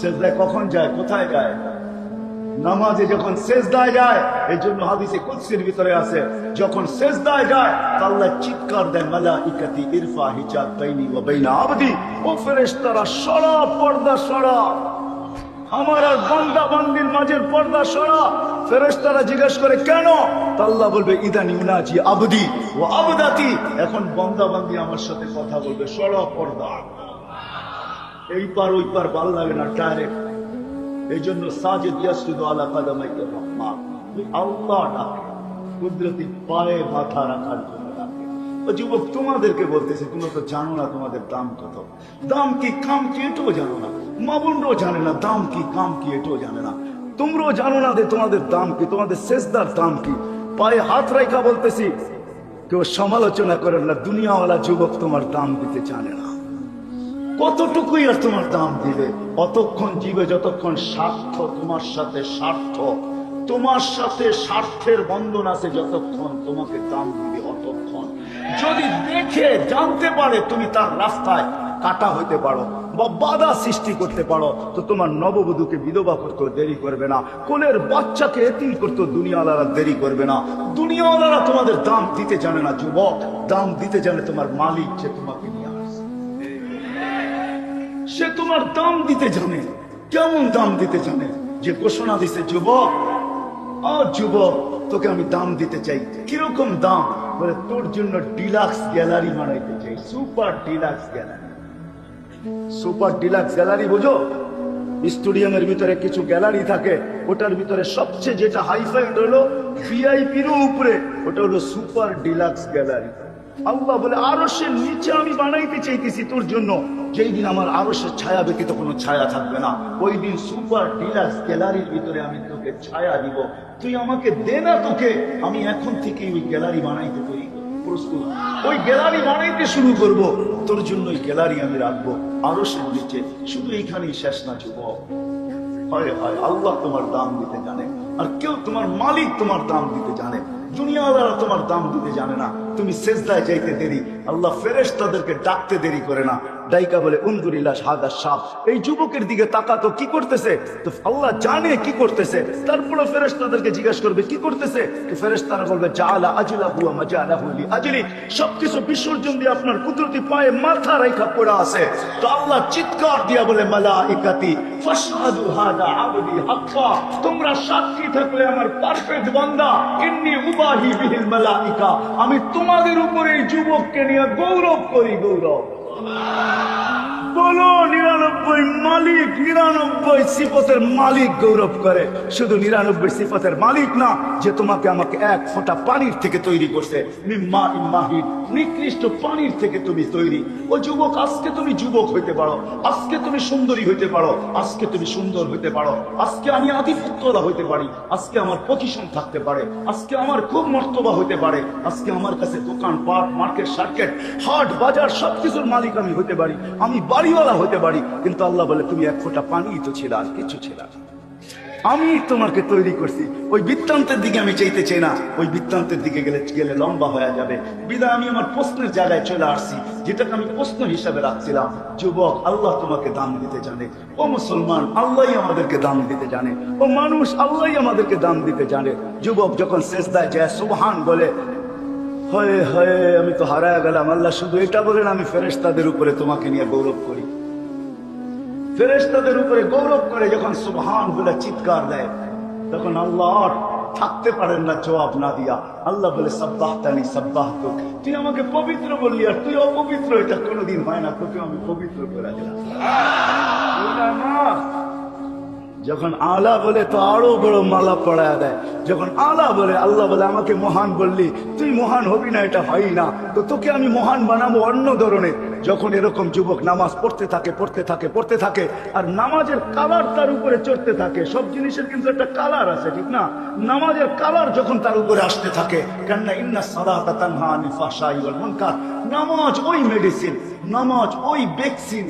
সিজদায় কখন যায়? কোথায় যায়? নামাজে যখন সিজদায় যায়। এই জন্য হাদিসে কুদসির ভিতরে আছে, যখন সিজদায় যায় আল্লাহ চিৎকার দেয়, মালাইকাতি ইরফা হিজাব বাইনি ওয়া বাইনা আবদি, ও ফেরেশতারা সরা পর্দা সরা, আমার আর বান্দা বান্দির মাঝের পর্দা সরা। ফেরেশতারা জিজ্ঞেস করে কেন? আল্লাহ বলবে ইদান ইউনাজি আবদি ওয়া আবদাতি, এখন বান্দা বান্দি আমার সাথে কথা বলবে, সরা পর্দা। এই পার ওই পার ভাল লাগে না, ডাইরেক্ট। এই জন্য সাজিদ ইয়াসজুদু আলা কাদামাইর রহমান, আল্লাহ ডাকে, কুদরতি পায়ে মাথা রাখার জন্য ডাকে। ও যুবক, তোমাদেরকে বলতেছে, তোমরা তো জানো না তোমাদের দাম কত। দাম কি কাম কি এটাও জানো না। মা বোনরাও জানে না দাম কি কাম কি এটাও জানে না। তোমরাও জানো না যে তোমাদের দাম কি, তোমাদের সেজদার দাম কি। পায়ে হাত রাখা বলতেছি, কেউ সমালোচনা করেন না। দুনিয়াওয়ালা যুবক তোমার দাম দিতে জানে না। কতটুকুই আর তোমার দাম দিবে? অতক্ষণ জীবে যতক্ষণ স্বার্থ তোমার সাথে, স্বার্থ তোমার সাথে স্বার্থের বন্ধন আছে, যতক্ষণ তোমাকে দাম দিবে অতক্ষণ। যদি দেখে জানতে পারে তুমি তার রাস্তায় কাটা হইতে পারো বা বাধা সৃষ্টি করতে পারো, তো তোমার নববধূকে বিধবা করতে দেরি করবে না, কোলের বাচ্চাকে এতিম করতে দুনিয়াওয়ালারা দেরি করবে না। দুনিয়াওয়ালারা তোমাদের দাম দিতে জানে না যুবক, দাম দিতে জানে তোমার মালিক, যে তোমাকে নিয়ে আসে। সে তোমার দাম দিতে জানে। কেমন দাম দিতে জানে? যে ঘোষণা দিছে, যুবক যুবক, তোকে আমি দাম দিতে চাই। কিরকম দাম? বলে তোর জন্য ডিলাক্স গ্যালারি বানাইতে চাই, super deluxe gallery. Super deluxe gallery বুঝো? স্টেডিয়ামের ভিতরে কিছু গ্যালারি থাকে, ওটার ভিতরে সবচেয়ে যেটা হাইফাই হলো ভিআইপির উপরে, ওটা হলো সুপার ডিলাক্স গ্যালারি। আল্লাহ বলে আরশের নিচে আমি বানাইতে চাইতেছি তোর জন্য। যেই দিন আমার আরশের ছায়া ব্যতীত কোনো ছায়া থাকবে না, ওই দিন সুপার ডিলাক্স গ্যালারির ভিতরে আমি তোকে ছায়া দিব। তুই আমাকে দে না, তোকে আমি এখন থেকে ওই গ্যালারি বানাইতে তৈরি প্রস্তুত। ওই গ্যালারি বানাইতে শুরু করব, তোর জন্য ওই গ্যালারি আমি রাখবো আরশের নিচে। শুধু এইখানেই শেষ না যুবক, হয় হয় আল্লাহ তোমার দাম দিতে জানে, আর কেউ তোমার মালিক তোমার দাম দিতে জানে। দুনিয়াওয়ালারা তোমার দাম দিতে জানে না। তুমি সেজদায় যাইতে দেরি, আল্লাহ ফেরেশতাদেরকে ডাকতে দেরি করে না। ডাইকা বলে উনদুরিল্লাহ হাদা সাপ, এই যুবকের দিকে তাকাতো, কি করতেছে? তো আল্লাহ জানে কি করতেছে। তারপরে ফেরেশতাদেরকে জিজ্ঞেস করবে কি করতেছে, তো ফেরেশতারা বলবে জাআলা আজলাহু ওয়া মাজালাহু লিআজলি, সবকিছু বিসর্জন দিয়ে আপনার কুদরতি পায়ে মাথা রাখা পড়া আছে। তো আল্লাহ চিৎকার দিয়া বলে মালাইকাতি ফাশহাদু হাদা আবদি হাক্কা, তোমরা সাক্ষী থাকলে আমার পারফেক্ট বান্দা, ইন্নী উবাহি বিহিল মালাইকা, আমি তোমাদের উপরে এই যুবককে নিয়ে গৌরব করি। গৌরব বলো 99 মালিক, 99 সিফতের মালিক গৌরব করে। শুধু 99 সিফতের মালিক না, যে তোমাকে আমাকে এক ফোঁটা পানির থেকে তৈরি করছে, মিম্মা ইম্মাহিদ, নিকৃষ্ট পানির থেকে তুমি তৈরি। ও যুবক, আজকে তুমি যুবক হইতে পারো, আজকে তুমি সুন্দরী হইতে পারো, আজকে তুমি সুন্দর হইতে পারো, আজকে আমি আধিপত্যলা হইতে পারি, আজকে আমার পজিশন থাকতে পারে, আজকে আমার খুব মর্তবা হইতে পারে, আজকে আমার কাছে দোকান পাট মার্কেট সার্কেট হাট বাজার সবকিছুর মালিক আমি হইতে পারি, আমি বাড়িওয়ালা হইতে পারি। কিন্তু আল্লাহ বলে তুমি এক ফোঁটা পানি তো ছিল, আর কিছু ছিল না। আমি তোমাকে তৈরি করছি। ওই বৃত্তান্তের দিকে আমি চাইতে চাই না, ওই বৃত্তান্তের দিকে গেলে লম্বা হয়ে যাবে। বিদায় আমি আমার প্রশ্নের জায়গায় চলে আসছি, যেটাকে আমি প্রশ্ন হিসাবে রাখছিলাম। যুবক, আল্লাহ তোমাকে দাম দিতে জানে। ও মুসলমান, আল্লাহই আমাদেরকে দাম দিতে জানে। ও মানুষ, আল্লাহই আমাদেরকে দাম দিতে জানে। যুবক যখন সেজদায় যায় সুবহান বলে, হয়ে হয়ে আমি তো হারায় গেলাম। আল্লাহ শুধু এটা বলেন, আমি ফেরেশতাদের উপরে তোমাকে নিয়ে গৌরব করি। ফেরেশতাদের উপরে গৌরব করে যখন সুবহান বলে চিৎকার দেয়, তখন আল্লাহ থাকতে পারেন না জবাব না দিয়া। আল্লাহ বলে সাব্বাহতানি সাব্বাহতুক, তুই আমাকে পবিত্র বললি, আর তুই অপবিত্র, এটা কোনোদিন হয় না, তোকে আমি পবিত্র করে দিলাম। যখন আলা বলে তো আরো বড় মালা পড়ায় দেয়। যখন আলা বলে, আল্লাহ বলে আমাকে মহান বললি, তুই মহান হবি না, এটা হয় না, তো তোকে আমি মহান বানাবো অন্য ধরনের। যখন এরকম যুবক নামাজ পড়তে থাকে আর নামাজের কালার তার উপরে চড়তে থাকে। সব জিনিসের কিন্তু একটা কালার আছে, ঠিক না? নামাজের কালার যখন তার উপরে আসতে থাকে, কেননা ইন্নাস সালাতা তানহা আনিল ফাহশাই ওয়াল মুনকার, নামাজ ওই মেডিসিন, নামাজ ওই ভ্যাকসিন,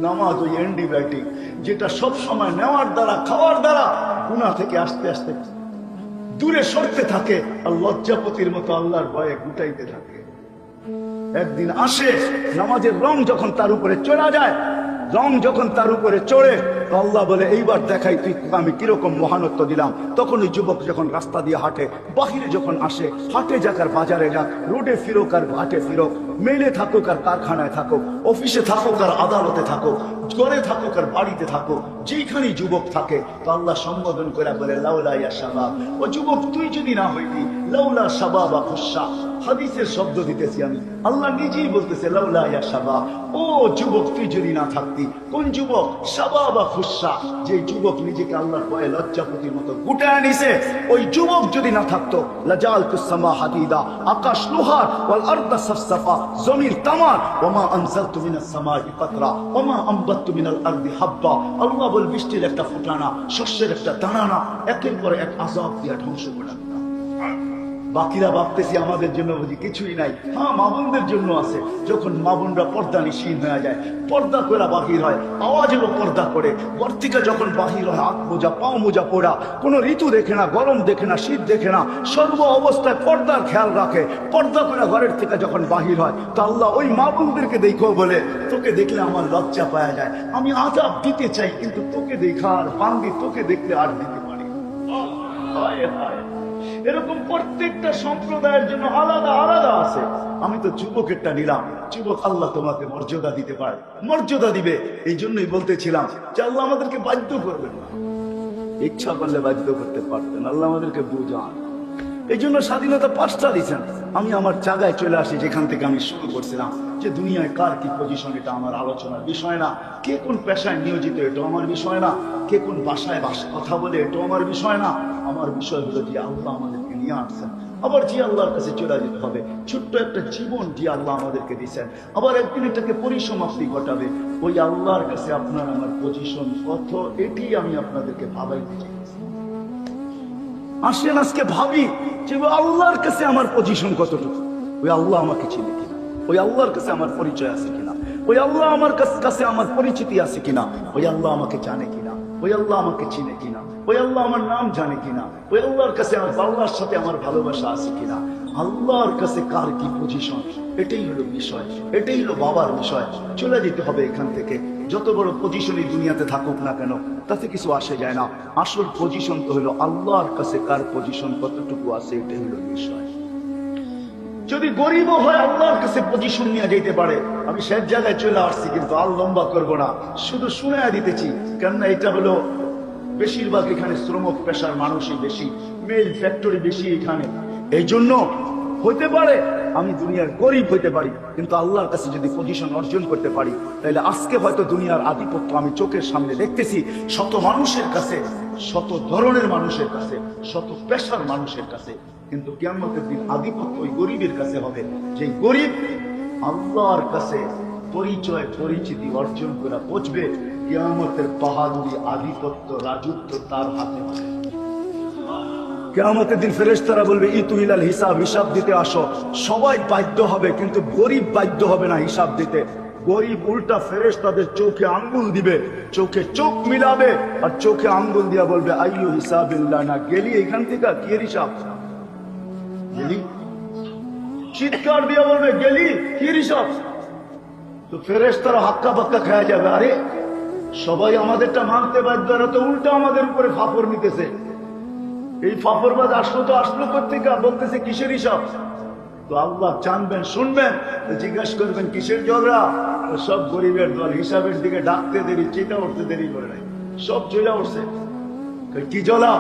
নামাজ ওই অ্যান্টিবায়োটিক যেটা সব সময় নেওয়ার দ্বারা, খাওয়ার দ্বারা গুনাহ থেকে আস্তে আস্তে দূরে সরতে থাকে আর লজ্জাপতির মতো আল্লাহর ভয়ে গুটাইতে থাকে। একদিন আসে নামাজের রং যখন তার উপরে চড়া যায়, রং যখন তার উপরে চড়ে, তো আল্লাহ বলে এইবার দেখাই তুই আমি কিরকম মহানত্ব দিলাম। তখন ওই যুবক যখন রাস্তা দিয়ে হাঁটে, বাহিরে যখন আসে, হাটে যাক আর বাজারে যাক, রোডে ফিরোক আর হাটে ফিরোক, মেলে থাকুক আর কারখানায় থাকুক, অফিসে থাকুক আর আদালতে থাকুক, ঘরে থাকুক আর বাড়িতে থাকুক, যেখানেই যুবক থাকে, তো আল্লাহ সম্বোধন করে বলে লাউলা ইয়া শাবাব, ও যুবক তুই যদি না হইতি, লাউলা শাবাবা খুশা, হাদিসের শব্দ দিতেছি আমি, আল্লাহ নিজেই বলতেছে লাউলা ইয়া শাবাব, ও যুবক তুই যদি না থাকতি। কোন যুবক? শাবাবা খুশা, যে যুবক নিজেকে আল্লাহর ভয়ে লজ্জাপতির মতো গুটায় নিছে, ওই যুবক যদি না থাকতো, লাজালতুস সামা হাদিদা, আকাশ লোহার, ওয়াল আরদা সাফসাফা, জমিন তামার, ওমা আনজালতু মিনাস সামাই কাতরা, ওমা আমবাততু মিনাল আরদি হাব্বা, আল্লাহ বল বৃষ্টির একটা ফোঁটানা, শস্যের একটা দানা না, একের পর এক আযাব দিয়া ধ্বংস করে দিতাম। বাকিরা ভাবতেছি আমাদের জন্য বুঝি কিছুই নাই। হ্যাঁ, মা বোনদের জন্য আছে। যখন মা বোনরা পর্দা নিশীন হয়ে যায়, পর্দা করে বাহির হয়, আওয়াজ এলো পর্দা করে, ঘর থেকে যখন বাহির হয়, হাত মোজা পাও মোজা পড়া, কোনো ঋতু দেখে না, গরম দেখে না, শীত দেখে না, সর্ব অবস্থায় পর্দার খেয়াল রাখে, পর্দা করে ঘরের থেকে যখন বাহির হয়, তো আল্লাহ ওই মা বোনদেরকে দেখো বলে, তোকে দেখলে আমার লজ্জা পাওয়া যায়, আমি আযাব দিতে চাই, কিন্তু তোকে দেখা আর বান্দি, তোকে দেখলে আর দিতে পারি। হায় হায়, এরকম প্রত্যেকটা সম্প্রদায়ের জন্য আলাদা আলাদা আছে। আমি তো যুবকেরটা নিলাম। যুবক, আল্লাহ তোমাকে মর্যাদা দিতে পারে, মর্যাদা দিবে। এই জন্যই বলতেছিলাম যে আল্লাহ আমাদেরকে বাধ্য করবেন না, ইচ্ছা করলে বাধ্য করতে পারতেন। আল্লাহ আমাদেরকে বুঝান। এই জন্য স্বাধীনতা 5টা দিচ্ছেন। আমি আমার জায়গায় চলে আসি, যেখান থেকে আমি শুরু করছিলাম, যে দুনিয়ায় কার কি পজিশন, এটা আমার আলোচনার বিষয় না। কে কোন পেশায় নিয়োজিত, এটা আমার বিষয় না। কে কোন ভাষায় কথা বলে, এটা আমার বিষয় না। আমার বিষয় হলো যে আল্লাহ আমাদেরকে নিয়ে আসছেন, আবার যে আল্লাহর কাছে চলে যেতে হবে। ছোট্ট একটা জীবন যে আল্লাহ আমাদেরকে দিচ্ছেন, আবার একদিন এটাকে পরিসমাপ্তি ঘটাবে। ওই আল্লাহর কাছে আপনার আমার পজিশন কত, এটি আমি আপনাদেরকে ভাবাইতে চাই। আসেন আজকে ভাবি যে আল্লাহর কাছে আমার পজিশন কতটুকু, ওই আল্লাহ আমাকে চিনে কিনা, ওই আল্লাহর কাছে আমার পরিচয় আছে কিনা, ওই আল্লাহ আমার কাছে আমার পরিচিতি আছে কিনা, ওই আল্লাহ আমাকে জানে কিনা, ওই আল্লাহ আমাকে চিনে কিনা, ওই আল্লাহ আমার নাম জানে কিনা, ওই আল্লাহর কাছে আমার আল্লাহর সাথে আমার ভালোবাসা আছে কিনা, আল্লাহর কাছে কার কি পজিশন, এটাই হলো বিষয়, এটাই হলো বাবার বিষয়। চলে যেতে হবে এখান থেকে। যত বড় পজিশনে দুনিয়াতে থাকুক না কেন, তাতে কিছু আসে যায় না। আসল পজিশন তো হলো আল্লাহর কাছে কার পজিশন কতটুকু আছে, এটাই হলো বিষয়। যদি গরিবও হয় আল্লাহর কাছে পজিশন নিয়ে যেতে পারে। আমি সব জায়গায় চলে আসছি, কিন্তু আর লম্বা করবো না, শুধু শুনে দিতেছি। কেননা এটা হলো বেশিরভাগ এখানে শ্রমিক পেশার মানুষই বেশি, মেল ফ্যাক্টরি বেশি এখানে। এই জন্য হইতে পারে আমি দুনিয়ার গরিব হইতে পারি, কিন্তু আল্লাহর কাছে যদি পজিশন অর্জন করতে পারি, তাহলে আজকে হয়তো দুনিয়ার আধিপত্য আমি চোখের সামনে দেখতেছি, শত মানুষের কাছে, শত ধরনের মানুষের কাছে, শত পেশার মানুষের কাছে, কিন্তু কিয়ামতের দিন আধিপত্য ওই গরিবের কাছে হবে, যে গরিব আল্লাহর কাছে পরিচয় পরিচিতি অর্জন করে পৌঁছবে। কিয়ামতের বাহাদুরি, আধিপত্য, রাজত্ব তার হাতে হবে। কিয়ামতের দিন ফেরেশতারা বলবে ইতুইলাল হিসাব, হিসাব দিতে আসো। সবাই বাধ্য হবে, কিন্তু গরিব বাধ্য হবে না হিসাব দিতে। গরিব উল্টা ফেরেশতাদের চোখে আঙ্গুল দিবে, চোখে চোখ মিলাবে, আর চোখে আঙ্গুল দিয়া বলবে আইয়ু হিসাবিল্লাহ, না গেলি এখান থেকে, কি হিসাব গেলি? চিৎকার দিয়া বলবে গেলি, কি হিসাব? তো ফেরেশতারা হাক্কা বাক্কা খাওয়া যাবে, আরে সবাই আমাদেরটা মানতে বাধ্য, এরা তো উল্টা আমাদের উপরে ফাপড় নিতেছে। এই ফাপড়বাজ আসলো কোত্থেকে, বলতেছে কিসের হিসাব? তো আল্লাহ জানবেন, শুনবেন, জিজ্ঞাসা করবেন কিসের ঝগড়া? সব গরিবের দল, হিসাবের দিকে ডাকতে দেরি, চিন্তা উঠতে দেরি করে নাই, সব চলে উঠছে। কি জ্বলা?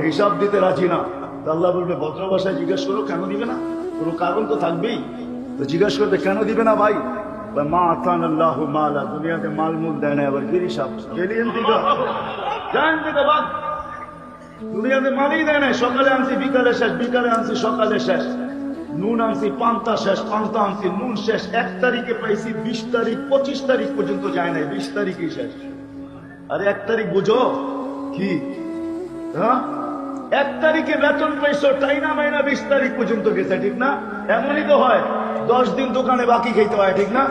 হিসাব দিতে রাজি না। তো আল্লাহ বলবে ভদ্র ভাষায় জিজ্ঞাসা করো, কেন দিবে না? কোনো কারণ তো থাকবেই। তো জিজ্ঞাসা করবে কেন দিবে না ভাই? মা আতান আল্লাহ মালা, দুনিয়াতে মালমূল দেয় না, আবার গিরি সাপ গেলিয়েন থেকে জান থেকে বাদ, দুনিয়াতে মালই দেয় না। সকালে আনছি বিকালে শেষ, বিকালে আনছি সকালে শেষ। নুন আনছি, পান্তা শেষ, পান্তা আনছি, নুন শেষ। 1 তারিখে পাইছি, 20 তারিখ 25 তারিখ পর্যন্ত যায় নাই, 20 তারিখই শেষ। আরে 1 তারিখ বুঝো কি? হ্যাঁ, 1 তারিখে বেতন পাইছো, টাইনা মাইনা 20 তারিখ পর্যন্ত গেছে, ঠিক না? এমনই তো হয়, 10 দিন দোকানে বাকি খাইতে হয়, ঠিক না?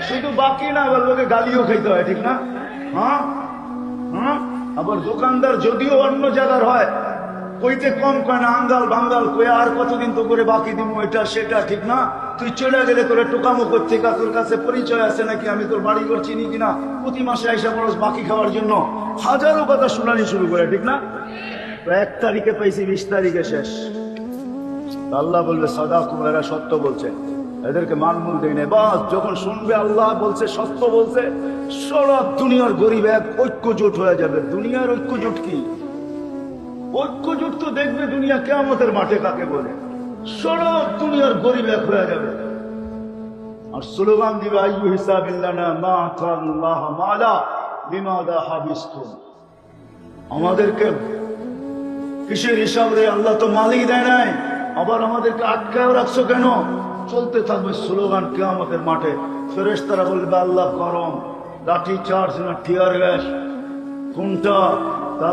শুধু বাকি না, আবার লোকে গালিও খাইতে হয়, ঠিক না? হ্যাঁ হ্যাঁ। আবার দোকানদার যদিও অন্য জায়গার হয়, কইতে কম কয় না, আঙ্গাল বাঙ্গাল কয়ে আর কতদিন তো করে বাকি দিব, এটা সেটা, ঠিক না? তুই চলে গেলে তোরে টোকামো করতে, তোর কাছে পরিচয় আছে নাকি, আমি তোর বাড়ি ঘর চিনি কিনা, প্রতি মাসে আইসা বরস বাকি খাওয়ার জন্য হাজারো কথা শুনানি শুরু করে, ঠিক না? 1 তারিখে পাইছি, 20 তারিখে শেষ। আল্লাহ বলবে সাদাকুম, এরা সত্য বলছে, এদেরকে মানমূল দেয় না। বাস যখন শুনবে আল্লাহ বলছে, সত্য বলছে, সারা দুনিয়ার গরিব এক ঐক্যজোট হয়ে যাবে। দুনিয়ার ঐক্যজোট কি? ঐক্যজোট তো দেখবে দুনিয়া কিয়ামতের মাঠে কাকে বলে। সারা দুনিয়ার গরিব এক হয়ে যাবে আর স্লোগান দিবে, আইয়ু হিসাবিল্লানা মা আতাল্লাহ মালা লিমাদা হাবিসতুম। আমাদেরকে কিসের হিসাব রে? আল্লাহ তো মালই দেয় নাই, আবার আমাদেরকে আটকায় রাখছো কেন? চলতে থাকবে স্লোগান কিয়ামতের মাঠে। ফেরেশতারা বলবে, আল্লাহ গরম, লাঠি চার্জ না টিয়ার গ্যাস, কোনটা?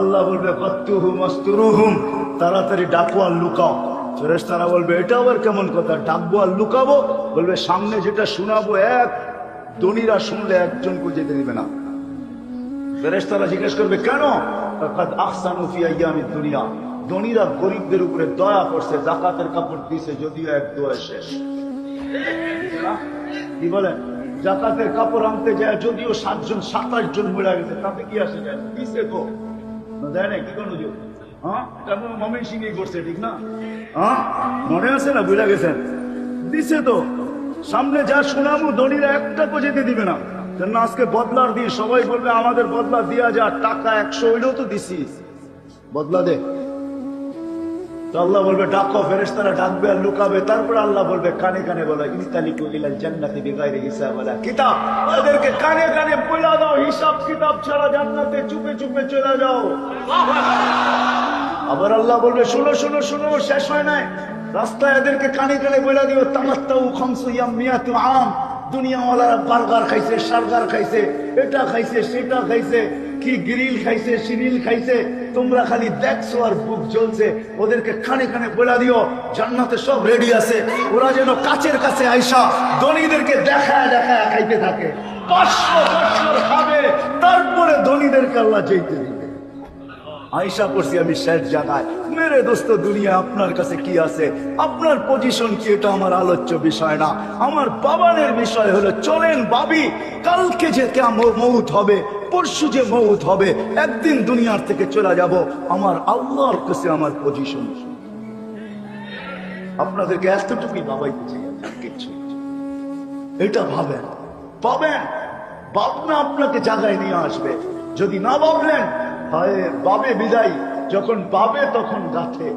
আল্লাহ বলবে কত্তুহুম আস্তুরুহুম, তাড়াতাড়ি ডাকো আর লুকাও। ফেরেশতারা বলবে, এটা আবার কেমন কথা, ডাকবো আর লুকাবো? বলবে, সামনে যেটা শোনাবো এক ধনীরা শুনলে একজনকে যেতে দিবে না। ফেরেশতারা জিজ্ঞেস করবে, কেন? ফাকাদ আহসানু ফি আইয়ামিদ দুনিয়া, ধনীরা গরিবদের উপরে দয়া করছে, যাকাতের কাপড় দিয়েছে, যদিও এক দোয়া শেষ। কি বলেন? যাকাতের কাপড় আনতে যায় যদিও 7 জন 27 জন মরে গেছে, তাতে কি আসে যায়? দিছে তো, দেয় না কি কোনো যোগ? হ্যাঁ, তারপর মমিন সিং করছে, ঠিক না? হ্যাঁ, মনে আছে না? বুঝা গেছেন? দিছে তো। সামনে যা শোনাবো ধনীরা একটা को যেতে দিবে না। কেন? আজকে বদলার দিয়ে সবাই বলবে, আমাদের বদলা দিয়া যা, টাকা 100 হইলেও তো দিছি, বদলা দে। তো আল্লাহ বলবে ডাকো, ফেরেশতারা ডাকবে আর লুকাবে। তারপর আল্লাহ বলবে কানে কানে বলো, ইনতালিকু ইলাল জান্নাতি বিগাইরি হিসাব ওয়ালা কিতাব, ওদেরকে কানে কানে বলে দাও, হিসাব কিতাব ছাড়া জান্নাতে চুপে চুপে চলে যাও। আবার আল্লাহ বলবে, শোনো শোনো শোনো, শেষ হয় নাই, রাস্তায় এদেরকে কানে কানে বলে দিও, তামাত্তাউ খামসু ইয়ামিয়াতু আম, দুনিয়াওয়ালারা বার্গার খাইছে, সার্গার খাইছে, এটা খাইছে, সেটা খাইছে, কি গ্রিল খাইছে, সিরিল খাইছে, তোমরা খালি দেখছো আর বুক জ্বলছে। ওদেরকে কানে কানে বলে দিও, জান্নাতে সব রেডি আছে, ওরা যেন কাছের কাছে আইসা ধনীদেরকে দেখায় দেখায় খাইতে থাকে। 500 বছর খাবে, তারপরে ধনীদেরকে আল্লাহ যেতে দিবে। আয়সা করছি আমি শেষ জায়গায়। মেরে দোস্ত, দুনিয়া আপনার কাছে কি আছে, আপনার পজিশন কি, এটা আমার আলোচ্য বিষয় না। আমার বাবানের বিষয় হলো, চলেন ভাবি, কালকে যে মৌত হবে, পরশু যে মৌত হবে, একদিন দুনিয়ার থেকে চলে যাব, আমার আল্লাহর কাছে আমার পজিশন। আপনাদেরকে এতটুকুই ভাবাইতে চাই, কিছু এটা ভাবেন, পাবেন, ভাবনা আপনাকে জায়গায় নিয়ে আসবে। যদি না ভাবলেন, হয় বাবে বিদায়, যখন বাবে তখন গাথে,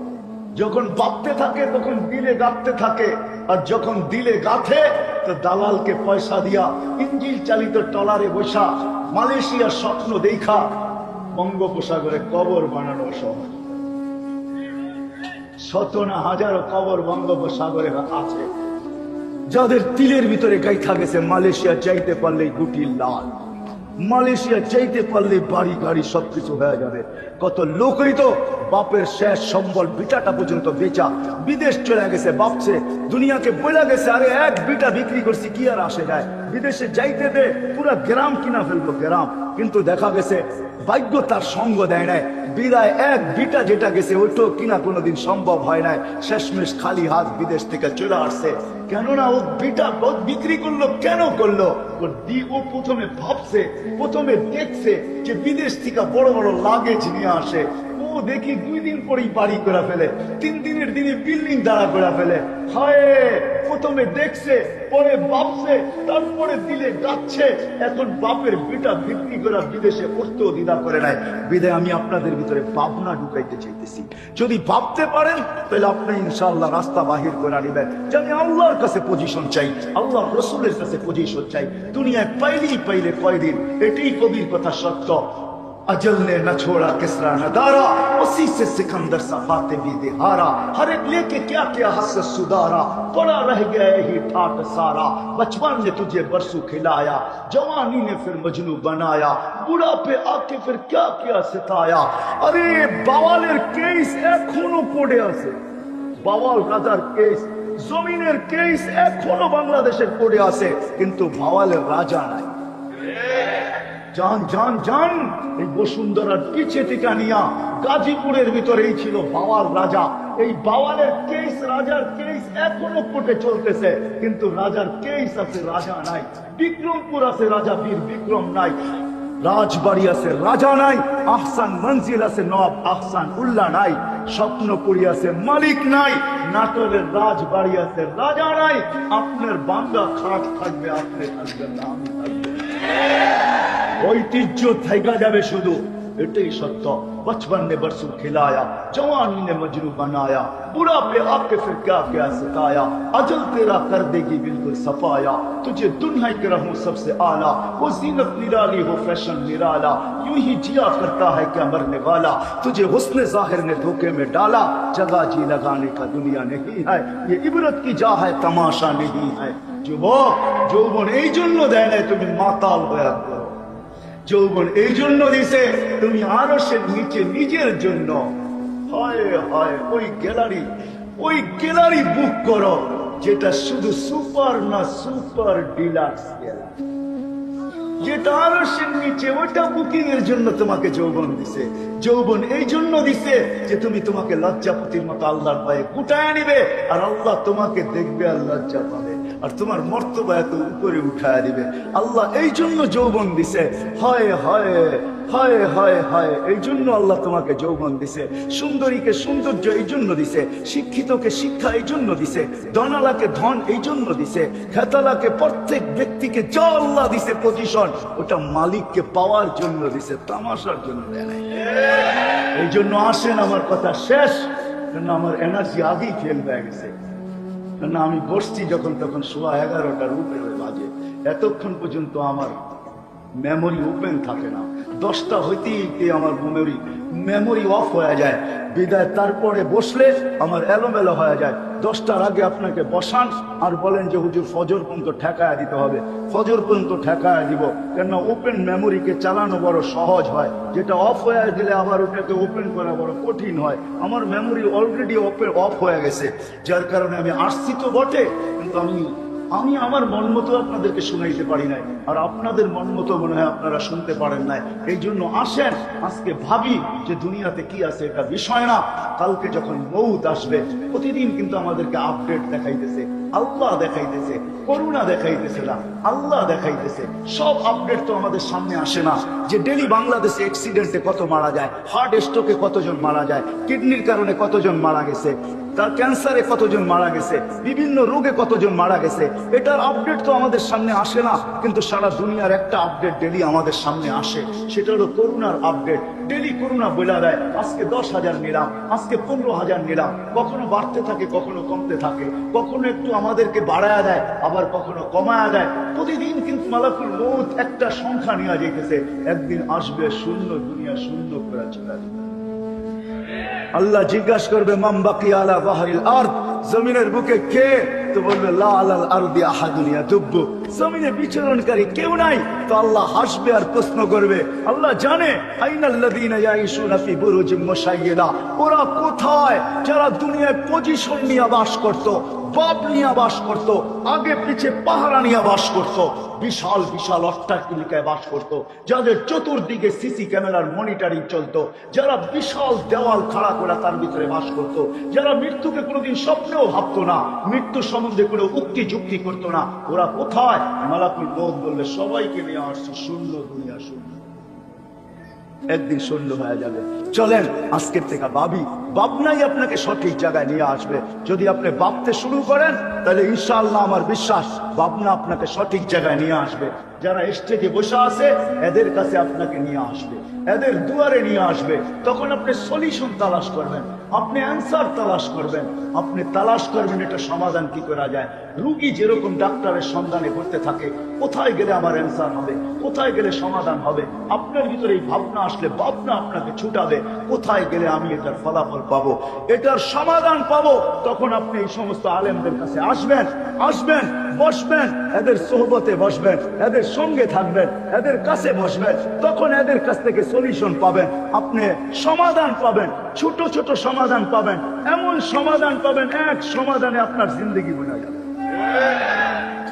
যখন ভাবতে থাকে তখন দিলে গাঁথতে থাকে, আর যখন দিলে গাথে তো দালালকে পয়সা দিয়া ইঞ্জিল চালিত ট্রলারে বসা মালয়েশিয়ার স্বপ্ন দেখা বঙ্গোপসাগরে কবর বানানো সহজ। শত না হাজারো কবর বঙ্গোপসাগরে আছে, যাদের তিলের ভিতরে গাইথা গেছে, মালয়েশিয়া চাইতে পারলেই গুটি লাল, মালয়েশিয়া চাইতে পারলে বাড়ি গাড়ি সবকিছু হয়ে যাবে। কত লোকই তো বাপের শেষ সম্বল বিটাটা পর্যন্ত বেচা বিদেশ চলে গেছে, বাপছে দুনিয়াকে বলে গেছে, আরে 1 বিটা বিক্রি করছি কি আর আসে যায়, বিদেশে যাইতে দে, পুরা গ্রাম কিনা ফেলবো গ্রাম। কিন্তু দেখা গেছে ভাগ্য তার সঙ্গ দেয় নাই, বিদায় 1 বিটা যেটা গেছে ওইটাও কিনা কোনোদিন সম্ভব হয় নাই, শেষমেশ খালি হাত বিদেশ থেকে চলে আসছে। কেননা ও বিটা বিক্রি করলো, কেন করলো? ও প্রথমে ভাবছে, প্রথমে দেখছে যে বিদেশ থেকে বড় বড় লাগেজ নিয়ে আসে, ও দেখি 2 দিন পরেই বাড়ি করে ফেলে, 3 দিনের দিনে বিল্ডিং দাঁড়া করে ফেলে। হায়, প্রথমে দেখছে, পরে ভাবছে, তারপরে দিলে যাচ্ছে। এখন বাপের বিটা বিক্রি করে বিদেশে পড়তেও দ্বিধা করে নাই। বিদায় আমি আপনাদের ভিতরে ভাবনা ঢুকাইতে চাইতেছি, যদি ভাবতে পারেন তাহলে আপনি ইনশাআল্লাহ রাস্তা বাহির করে নিবেন যে আমি আল্লাহর কাছে পজিশন চাই, আল্লাহ রসুলের কাছে পজিশন চাই। দুনিয়ায় পাইলে কয়দিন, এটাই কবির কথা সত্য। अजल ने न छोड़ा किसरा न दारा, उसी से सिकंदर सा फाते भी दे हारा। हर एक लेके क्या क्या हक सुधारा, पड़ा रह गया ही ठाट सारा। बचपन ने तुझे बरसू खिलाया, जवानी ने फिर मजनू बनाया, बुढ़ापे आके फिर क्या क्या सिताया। अरे बावालेर केस एखोनो पड़े আছে, বাওয়াল রাজার কেস, জমিনের কেস এখনো বাংলাদেশের পড়ে আছে, কিন্তু বাওয়ালের রাজা নাই। জান জান জান, এই বসুন্ধরার পিছে টিকা নিয়া গাজীপুরের ভিতরেই ছিল বাওয়াল রাজা। এই বাওয়ালের কেস, রাজার কেস এখনো কোর্টে চলতেছে, কিন্তু রাজার কেস আছে, রাজা নাই। বিক্রমপুর আছে, রাজা বীর বিক্রম নাই। রাজবাড়ি আছে, রাজা নাই। আহসান মঞ্জিল আছে, নবাব আহসান উল্লাহ নাই। স্বপ্নপুরী আছে, মালিক নাই। নাটোরের রাজবাড়ি আছে, রাজা নাই। আপনার বাংলা খাট থাকবে, আপনি থাকবেন না, আমি থাকবো। ঐতিহ্য থাইকা যাবে শুধু, এটাই সত্য। बचपन ने बरसू खिलाया, जवानी ने मजनू बनाया, बुढ़ापे आके फिर क्या क्या सताया। अजल तेरा कर देगी बिल्कुल सफाया, तुझे दुनिया के रहूं सबसे आला। वो जीनत निराली हो फैशन निराला, यूं ही जिया करता है क्या मरने वाला। तुझे हुस्न जाहिर ने धोखे में डाला, जगह जी लगाने का दुनिया नहीं है, ये इबरत की जा है, तमाशा नहीं है। যুবক, যৌবন এই জন্য দেয় না তুমি মাতাল হয়ে করো। যৌবন এই জন্য দিছে তুমি আরশের নিচে নিজের জন্য। হয় হয় ওই গ্যালারি বুক করো, যেটা শুধু সুপার না সুপার ডিলাক্স গ্যালারি, যেটা আরশের নিচে, ওইটা বুকিং এর জন্য তোমাকে যৌবন দিছে। যৌবন এই জন্য দিছে যে তুমি তোমাকে লজ্জাপতির মতো আল্লাহর ভয়ে গুটায় নিবে, আর আল্লাহ তোমাকে দেখবে আর লজ্জা পাবে, আর তোমার মর্তবা এত উপরে উঠায় দিবে। আল্লাহ এই জন্য যৌবন দিছে। হয় হয় হয় হয় হয়, এই জন্য আল্লাহ তোমাকে যৌবন দিছে। সুন্দরীকে সৌন্দর্য এই জন্য দিছে, শিক্ষিতকে শিক্ষা এই জন্য দিছে, ধনালাকে ধন এই জন্য দিছে, খেতালাকে, প্রত্যেক ব্যক্তিকে যা আল্লাহ দিছে পজিশন, ওটা মালিককে পাওয়ার জন্য দিছে, তামাশার জন্য দেয় নাই। এই জন্য আসেন, আমার কথা শেষ, কেন আমার এনার্জি আগেই ফেল হয়ে গেছে। কেন আমি বসছি যখন তখন 11:15টার উপরে বাজে, এতক্ষণ পর্যন্ত আমার মেমোরি ওপেন থাকে না। 10টা হইতেই আমার মেমোরি অফ হয়ে যায় বিদায়। তারপরে বসলে আমার এলোমেলো হয়ে যায়। 10টার আগে আপনাকে বসান আর বলেন যে হুজুর ফজর পর্যন্ত ঠেকায়া দিতে হবে, ফজর পর্যন্ত ঠেকায়া দিব। কেননা ওপেন মেমোরিকে চালানো বড় সহজ হয়, যেটা অফ হয়ে দিলে আবার ওটাকে ওপেন করা বড় কঠিন হয়। আমার মেমোরি অলরেডি অফ হয়ে গেছে, যার কারণে আমি আসছি তো বটে, কিন্তু আমি আমার মন মতো আপনাদেরকে শুনাইতে পারি নাই, আর আপনাদের মন মতো মনে হয় আপনারা শুনতে পারেন নাই। এই জন্য আসেন আজকে ভাবি যে দুনিয়াতে কি আছে, এটা বিষয় না। কালকে যখন মৌত আসবে, প্রতিদিন কিন্তু আমাদেরকে আপডেট দেখাইতেছে, আল্লাহ দেখাইতেছে, করুণা দেখাইতেছে না, আল্লাহ দেখাইতেছে। সব আপডেট তো আমাদের সামনে আসে না, যে ডেলি বাংলাদেশে অ্যাক্সিডেন্টে কত মারা যায়, হার্ট স্ট্রোকে কতজন মারা যায়, কিডনির কারণে কতজন মারা গেছে, তার ক্যান্সারে কতজন মারা গেছে, বিভিন্ন রোগে কতজন মারা গেছে, এটার আপডেট তো আমাদের সামনে আসে না। কিন্তু সারা দুনিয়ার একটা আপডেট ডেলি আমাদের সামনে আসে, সেটা হলো করোনার আপডেট। ডেলি করোনা বলে দেয়, আজকে 10,000 নিলাম, আজকে 15,000 নিলাম, কখনো বাড়তে থাকে, কখনো কমতে থাকে, কখনো একটু আমাদেরকে বাড়ায় দেয়, আবার কখনো কমায় দেয়। প্রতিদিন কিন্তু মালাকুল মউত একটা সংখ্যা নিয়ে যাইতেছে, একদিন আসবে শূন্য, দুনিয়া শূন্য করে চলে যাবে। আল্লাহ জিজ্ঞাসা করবে মান বাকিয়া আলা যাহরিল আরদ, জমিনের বুকে কে? তো বলবে লা আলাল আরদি আহাদুন ইয়াদুব্বু, জমিনে বিচরণকারী কেউ নাই। তো আল্লাহ হাসবে আর প্রশ্ন করবে, আল্লাহ জানে আইনাল্লাযীনা ইয়াঈশুনা ফি বুরুজিম মুশাইয়্যিদা, ওরা কোথায় যারা দুনিয়ায় পজিশন নিয়ে বাস করত, বাপ নিয়ে বাস করত, আগে পিছে পাহারা নিয়ে বাস করত, বিশাল বিশাল অট্টালিকায় বাস করত, যাদের চতুর্দিকে সিসি ক্যামেরার মনিটরিং চলতো, যারা বিশাল দেওয়াল খাড়া করে তার ভিতরে বাস করত, যারা মৃত্যুকে কোনোদিন স্বপ্নেও ভাবতো না, মৃত্যু সম্বন্ধে কোনো উক্তি যুক্তি করতো না, ওরা কোথায়? মালাকুল মউত বললে সবাইকে নিয়ে আসছে, শূন্য, দুনিয়া শূন্য, একদিন শূন্য হয়ে যাবে। চলেন আজকের থেকে ভাবনাই আপনাকে সঠিক জায়গায় নিয়ে আসবে। যদি আপনি ভাবতে শুরু করেন, তাহলে ইনশাআল্লাহ আমার বিশ্বাস ভাবনা আপনাকে সঠিক জায়গায় নিয়ে আসবে। যারা স্টেজে বসে আছে এদের কাছে আপনাকে নিয়ে আসবে, এদের দুয়ারে নিয়ে আসবে, তখন আপনি সলিউশন তালাশ করবেন। আপনি অ্যান্সার তালাশ করবেন, আপনি তালাশ করবেন এটা সমাধান কি করা যায়। রুগী যেরকম ডাক্তারের সন্ধানে করতে থাকে, কোথায় গেলে আমার অ্যান্সার হবে, কোথায় গেলে সমাধান হবে, আপনার ভিতরে এই ভাবনা আসলে ভাবনা আপনাকে ছুটাবে, কোথায় গেলে আমি এটার ফলাফল পাবো, এটার সমাধান পাবো। তখন আপনি এই সমস্ত আলেমদের কাছে আসবেন, আসবেন, বসবেন, এদের সোহবতে বসবেন, এদের সঙ্গে থাকবেন, এদের কাছে বসবেন, তখন এদের কাছ থেকে সলিউশন পাবেন, আপনি সমাধান পাবেন, ছোট ছোট সমাধান পাবেন, এমন সমাধান পাবেন এক সমাধানে আপনার জিন্দগি বনে যাবে।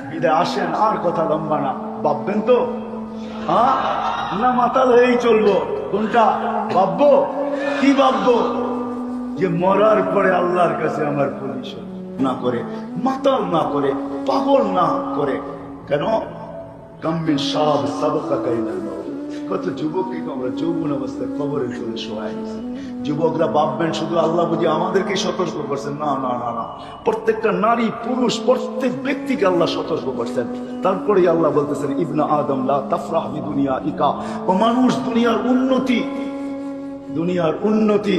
বিদায় আসেন, আর কথা লম্বা না, ভাববেন তো হ্যাঁ না মাতাল হয়েই চলবো? কোনটা ভাববো? কি ভাববো? যে মরার পরে আল্লাহর কাছে আমার পরিচয় না করে, মাতাল না করে, পাগল না করে। কেন? কাম্মিন সাব সাবকা কাইনাল মাউত। কত যুবককে আমরা যৌবন অবস্থায় কবরে চলে শোয়াই। যুবকরা ভাববেন শুধু আল্লাহ বুঝি আমাদেরকে সতর্ক করছেন। না না না না, প্রত্যেকটা নারী পুরুষ প্রত্যেক ব্যক্তিকে আল্লাহ সতর্ক করছেন। তারপরেই আল্লাহ বলতেছেন ইবনা আদম লা তাফরাহ বিদুনিয়া ইকা। ও মানুষ, দুনিয়ার উন্নতি, দুনিয়ার উন্নতি,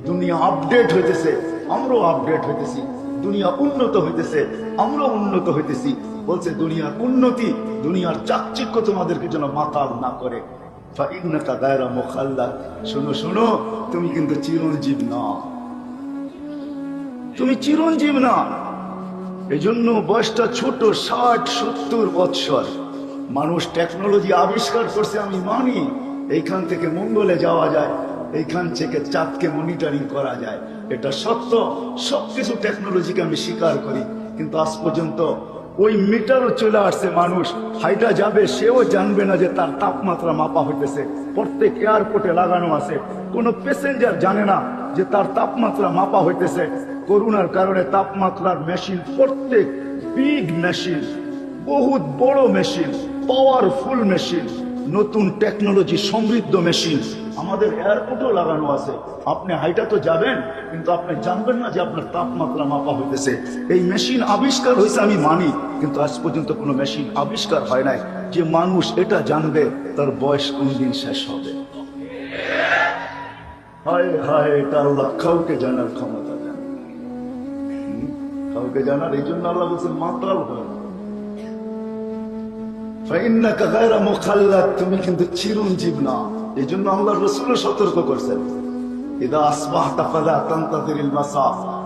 দুনিয়া আপডেট হইতেছে, আমরাও আপডেট হইতেছি, দুনিয়া উন্নত হইতেছে, আমরাও উন্নত হইতেছি। বলছে দুনিয়ার উন্নতি, দুনিয়ার চাকচিক্য তোমাদেরকে যেন মাতাল না করে। ফাইন্নাকা গায়রা মুখাল্লাদ। শোনো শোনো, তুমি কিন্তু চিরঞ্জীব না, তুমি চিরঞ্জীব না। এই জন্য বয়সটা ছোট, 60-70 বৎসর। মানুষ টেকনোলজি আবিষ্কার করছে, আমি মানি, এইখান থেকে মঙ্গলে যাওয়া যায়, এইখান থেকে চাঁদকে মনিটরিং করা যায়, এটা সত্য। সবকিছু টেকনোলজিকে আমি স্বীকার করি, কিন্তু আজ পর্যন্ত ওই মিটারও চলে আসছে, মানুষ হাইটা যাবে সেও জানবে না যে তার তাপমাত্রা মাপা হইতেছে। প্রত্যেক এয়ারপোর্টে লাগানো আছে, কোনো প্যাসেঞ্জার জানে না যে তার তাপমাত্রা মাপা হইতেছে। করোনার কারণে তাপমাত্রার মেশিন, প্রত্যেক বিগ মেশিন, বহুত বড় মেশিন, পাওয়ারফুল মেশিন, নতুন টেকনোলজি সমৃদ্ধ মেশিন আমাদের এয়ারপোর্টও লাগানো আছে। আপনি হাইটা তো যাবেন, কিন্তু আপনি জানবেন না যে আপনার তাপমাত্রা মাপা হইতেছে। এই মেশিন আবিষ্কার হয়েছে আমি মানি, কিন্তু আজ পর্যন্ত কোনো মেশিন আবিষ্কার হয় নাই যে মানুষ এটা জানবে তার বয়স কোন দিন শেষ হবে। হায় হায়, এটা আল্লাহ কাউকে জানার ক্ষমতা দেন, কাউকে জানার। এই জন্য আল্লাহ বলছেন মাতাল হয়। তুমি কিন্তু চিরঞ্জীব না। এই জন্য আল্লাহ রাসূল সতর্ক করছেন, ইদা আসবাহতা ফালা তানতাযিরিল মাসা।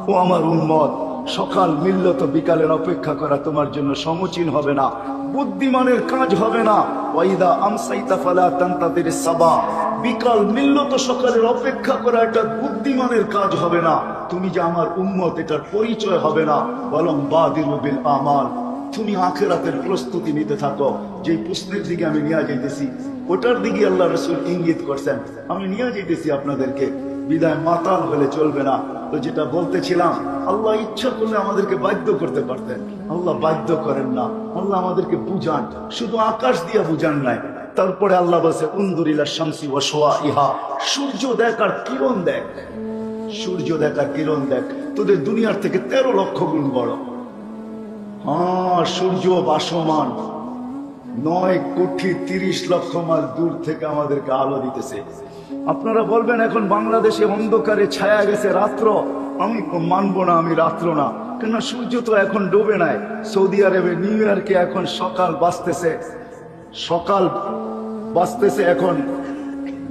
ও আমার উম্মত, সকাল মিলল তো বিকালের অপেক্ষা করা তোমার জন্য সমীচীন হবে না, বুদ্ধিমানের কাজ হবে না। ওয়াইদা আমসাইতা ফালা তানতাযিরিস সাবা। বিকাল মিলল তো সকালের অপেক্ষা করা, এটা বুদ্ধিমানের কাজ হবে না। তুমি যে আমার উম্মত, এটার পরিচয় হবে না। বলং বাদিরু বিল আমাল। তুমি আখিরাতের প্রস্তুতি নিতে থাকো। যে প্রশ্নের দিকে আমি নিয়ে যাইতেছি, ওটার দিকে আল্লাহ রাসূল ইঙ্গিত করছেন, আমি নিয়ে যাইতেছি আপনাদেরকে। বিদায় মাতাল হলে চলবে না। তো যেটা বলতেছিলাম, আল্লাহ ইচ্ছা করলে আমাদেরকে বাধ্য করতে পারতেন, আল্লাহ বাধ্য করেন না। আল্লাহ আমাদেরকে বুঝান, শুধু আকাশ দিয়ে বুঝান নাই। তারপরে আল্লাহ বলছে উনদুরিলা শামসি ওয়া শুআইহা। সূর্য দেখ আর কিরণ দেখ, সূর্য দেখ আর কিরণ দেখ, তোদের দুনিয়ার থেকে 13 লক্ষ গুণ বড়। হ্যাঁ, সূর্য ভাসমান, 9,30,00,000 মাইল দূর থেকে আমাদেরকে আলো দিতেছে। আপনারা বলবেন এখন বাংলাদেশে অন্ধকারে ছায়া গেছে রাত্র। আমি মানবো না, আমি রাত্র না, কেন সূর্য তো এখন ডুবে নাই। সৌদি আরবে নিউ ইয়র্কে এখন সকাল বাজতেছে, সকাল বাজতেছে এখন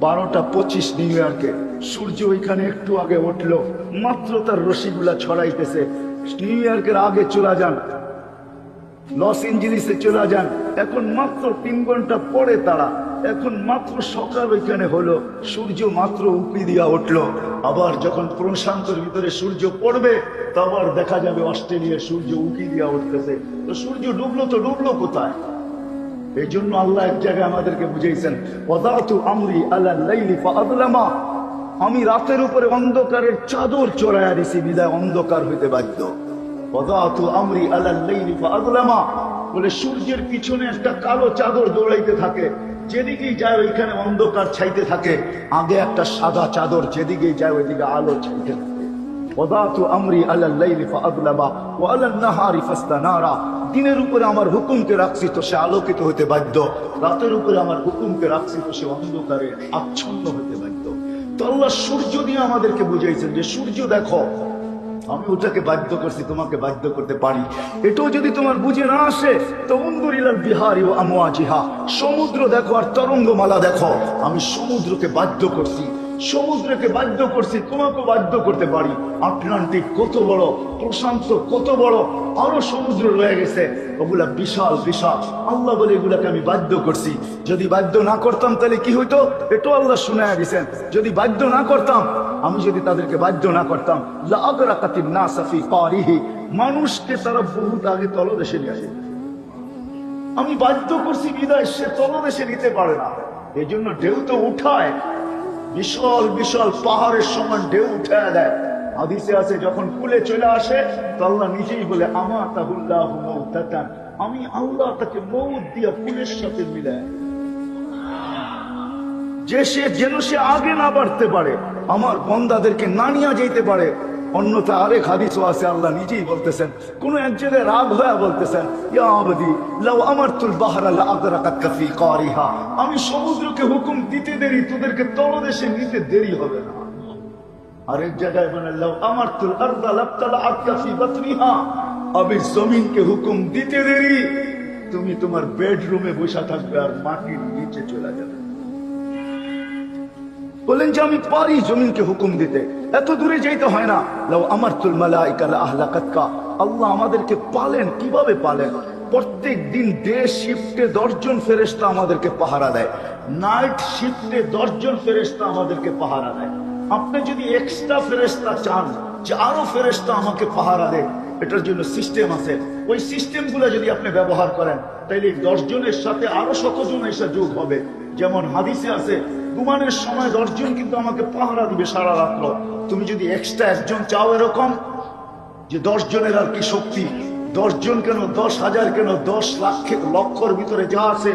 12টা 25 নিউ ইয়র্কে। সূর্য ওইখানে একটু আগে উঠলো, মাত্র তার রশ্মিগুলা ছড়াইতেছে। নিউ ইয়র্কের আগে চলে যান, লস এঞ্জেলিসে চলে যান, এখন মাত্র 3 ঘন্টা পরে তারা, এখন মাত্র সকাল ওইখানে হলো, সূর্য মাত্র উঁকি দিয়া উঠলো। আবার যখন প্রশান্তের ভিতরে সূর্য পড়বে, আবার দেখা যাবে অস্ট্রেলিয়ার সূর্য উঁকি দিয়া উঠতেছে। তো সূর্য ডুবলো তো ডুবলো কোথায়? এই জন্য আল্লাহ এক জায়গায় আমাদেরকে বুঝাইছেন, ওয়াদাতু আমরি আলাল লাইলি ফাআযলামা। আমি রাতের উপরে অন্ধকারের চাদর চড়াইয়া দিছি, বিদায় অন্ধকার হইতে বাধ্য। ওয়াদাতু আমরি আলাল লাইলি ফাআযলামা বলে সূর্যের পিছনে একটা কালো চাদর দৌড়াইতে থাকে, যেদিকেই যায় ওইখানে অন্ধকার ছাইতে থাকে। আগে একটা সাদা চাদর, যেদিকেই যায় ওইদিকে আলো ছাইতে থাকে। ওয়াদাতু আমরি আলাল লাইলি ফাআযলামা ওয়া আলান নাহারি ফাসতানারা। দিনের উপরে আমার হুকুমকে রাখছি তো সে আলোকিত হতে বাধ্য, রাতের উপরে আমার হুকুমকে রাখছি তো সে অন্ধকারে আচ্ছন্ন হতে বাধ্য। তো আল্লাহ সূর্য দিয়ে আমাদেরকে বুঝাইছেন যে সূর্য দেখো, আমি ওটাকে বাধ্য করছি, তোমাকে বাধ্য করতে পারি। এটাও যদি তোমার বুঝে না আসে তো উনদুরিলাল বিহারি ও আমওয়াজিহা, সমুদ্র দেখো আর তরঙ্গমালা দেখো, আমি সমুদ্রকে বাধ্য করছি, সমুদ্রকে বাধ্য করছি, তোমাকে বাধ্য করতে পারি। আটলান্টিক কত বড়, প্রশান্ত কত বড়, আরো সমুদ্র রয়ে গেছে, ওগুলা বিশাল বিশাল। আল্লাহ বলে এগুলাকে আমি বাধ্য করছি। যদি বাধ্য না করতাম তাহলে কি হইতো, এটাও আল্লাহ শুনায়া দিয়েছেন। যদি বাধ্য না করতাম, আমি যদি তাদেরকে বাধ্য না করতাম, লা আগরাকাতিন নাসা ফি কারিহি, মানুষকে তারা বহুত আগে তলদেশে নিয়ে আসে। আমি বাধ্য করছি বিদায় সে তলদেশে নিতে পারে না, এই জন্য ঢেউ তো উঠায়, বিশাল বিশাল পাহাড়ের সমান ঢেউ উঠায় দেয়। হাদিসে আছে যখন কুলে চলে আসে তো আল্লাহ নিজেই বলে আমাতাহুল্লাহু মাউতাতান, আমি আল্লাহ তাকে মউত দিয়া কুলের সাথে মিলায়, যে সে যেন সে আগে না বাড়তে পারে, আমার বান্দাদেরকে না নিয়ে যেতে পারে। অন্যথা আরেক হাদিসও আছে, আল্লাহ নিজেই বলতেছেন, কোন এক জায়গায় রাগ হয়ে বলতেছেন, ইয়া আবদি লাউ আমারতুল বাহরা লা আগরাকাতকা ফি কারিহা, আমি সমুদ্রকে হুকুম দিতে দেরি, তোদেরকে তলদেশে নিতে দেরি হবে না। আরেক জায়গায় বলেন লাউ আমারতুল আরদা লাবতালাআতকা ফি বাতনিহা, আমি জমিনকে হুকুম দিতে দেরি, তুমি তোমার বেডরুমে বসে থাকবে আর মাটির নিচে চলে যাবে। বলেন যে আমি পারি জমিনকে হুকুম দিতে, এত দূরে যাইতে হয় না। লাউ আমারতুল মালাইকা লা আহলাকাতকা, আল্লাহ আমাদেরকে পালেন, কিভাবে পালেন? প্রত্যেক দিন ডে শিফটে 10 জন ফেরেশতা আমাদেরকে পাহারা দেয়, নাইট শিফটে 10 জন ফেরেশতা আমাদেরকে পাহারা দেয়। আপনি যদি এক্সট্রা ফেরেশতা চান যে আরো ফেরেশতা আমাকে পাহারা দেয়, এটার জন্য সিস্টেম আছে। ওই সিস্টেমগুলো যদি আপনি ব্যবহার করেন তাইলে 10 জনের সাথে আরো 100 জন এসে যোগ হবে। যেমন হাদিসে আছে ঘুমানোর সময় 10 জন কিন্তু আমাকে পাহারা দিবে সারা রাত্র। তুমি যদি এক্সট্রা একজন চাও, এরকম যে 10 জনের আর কি শক্তি, 10 জন কেন, 10,000 কেন, 10 লক্ষর ভিতরে যা আছে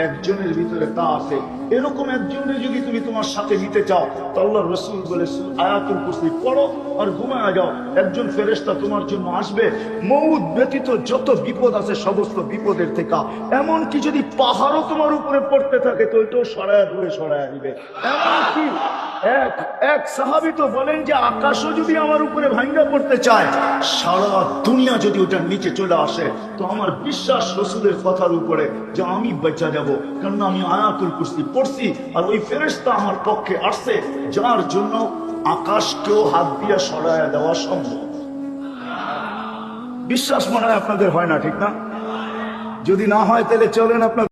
একজনের ভিতরে তা আছে। এরকম একজনের যদি তুমি তোমার সাথে নিতে চাও তো আল্লাহর রাসূল বলে আয়াতুল কুরসি পড়ো আর ঘুমায় যাও, একজন ফেরেশতা তোমার জন্য আসবে। মউত ব্যতীত যত বিপদ আছে সমস্ত বিপদের থেকে, এমনকি যদি পাহাড়ও তোমার উপরে পড়তে থাকে তো ওইটাও সরায়া দূরে সরায়া দিবে। এমনকি এক সাহাবী তো বলেন যে আকাশও যদি আমার উপরে ভাঙ্গা পড়তে চায়, সারা দুনিয়া যদি ওটার নিচে চলে আসে, তো আমার বিশ্বাস রাসূলের কথার উপরে যে আমি বেঁচে যাব, কারণ আমি আয়াতুল কুরসি পড়ছি আর ওই ফেরেশতা আমার পক্ষে আসছে, যার জন্য আকাশকেও হাত দিয়ে সরায়া দেওয়া সম্ভব। বিশ্বাস মনে হয় আপনাদের হয় না, ঠিক না? যদি না হয় তাহলে চলেন আপনার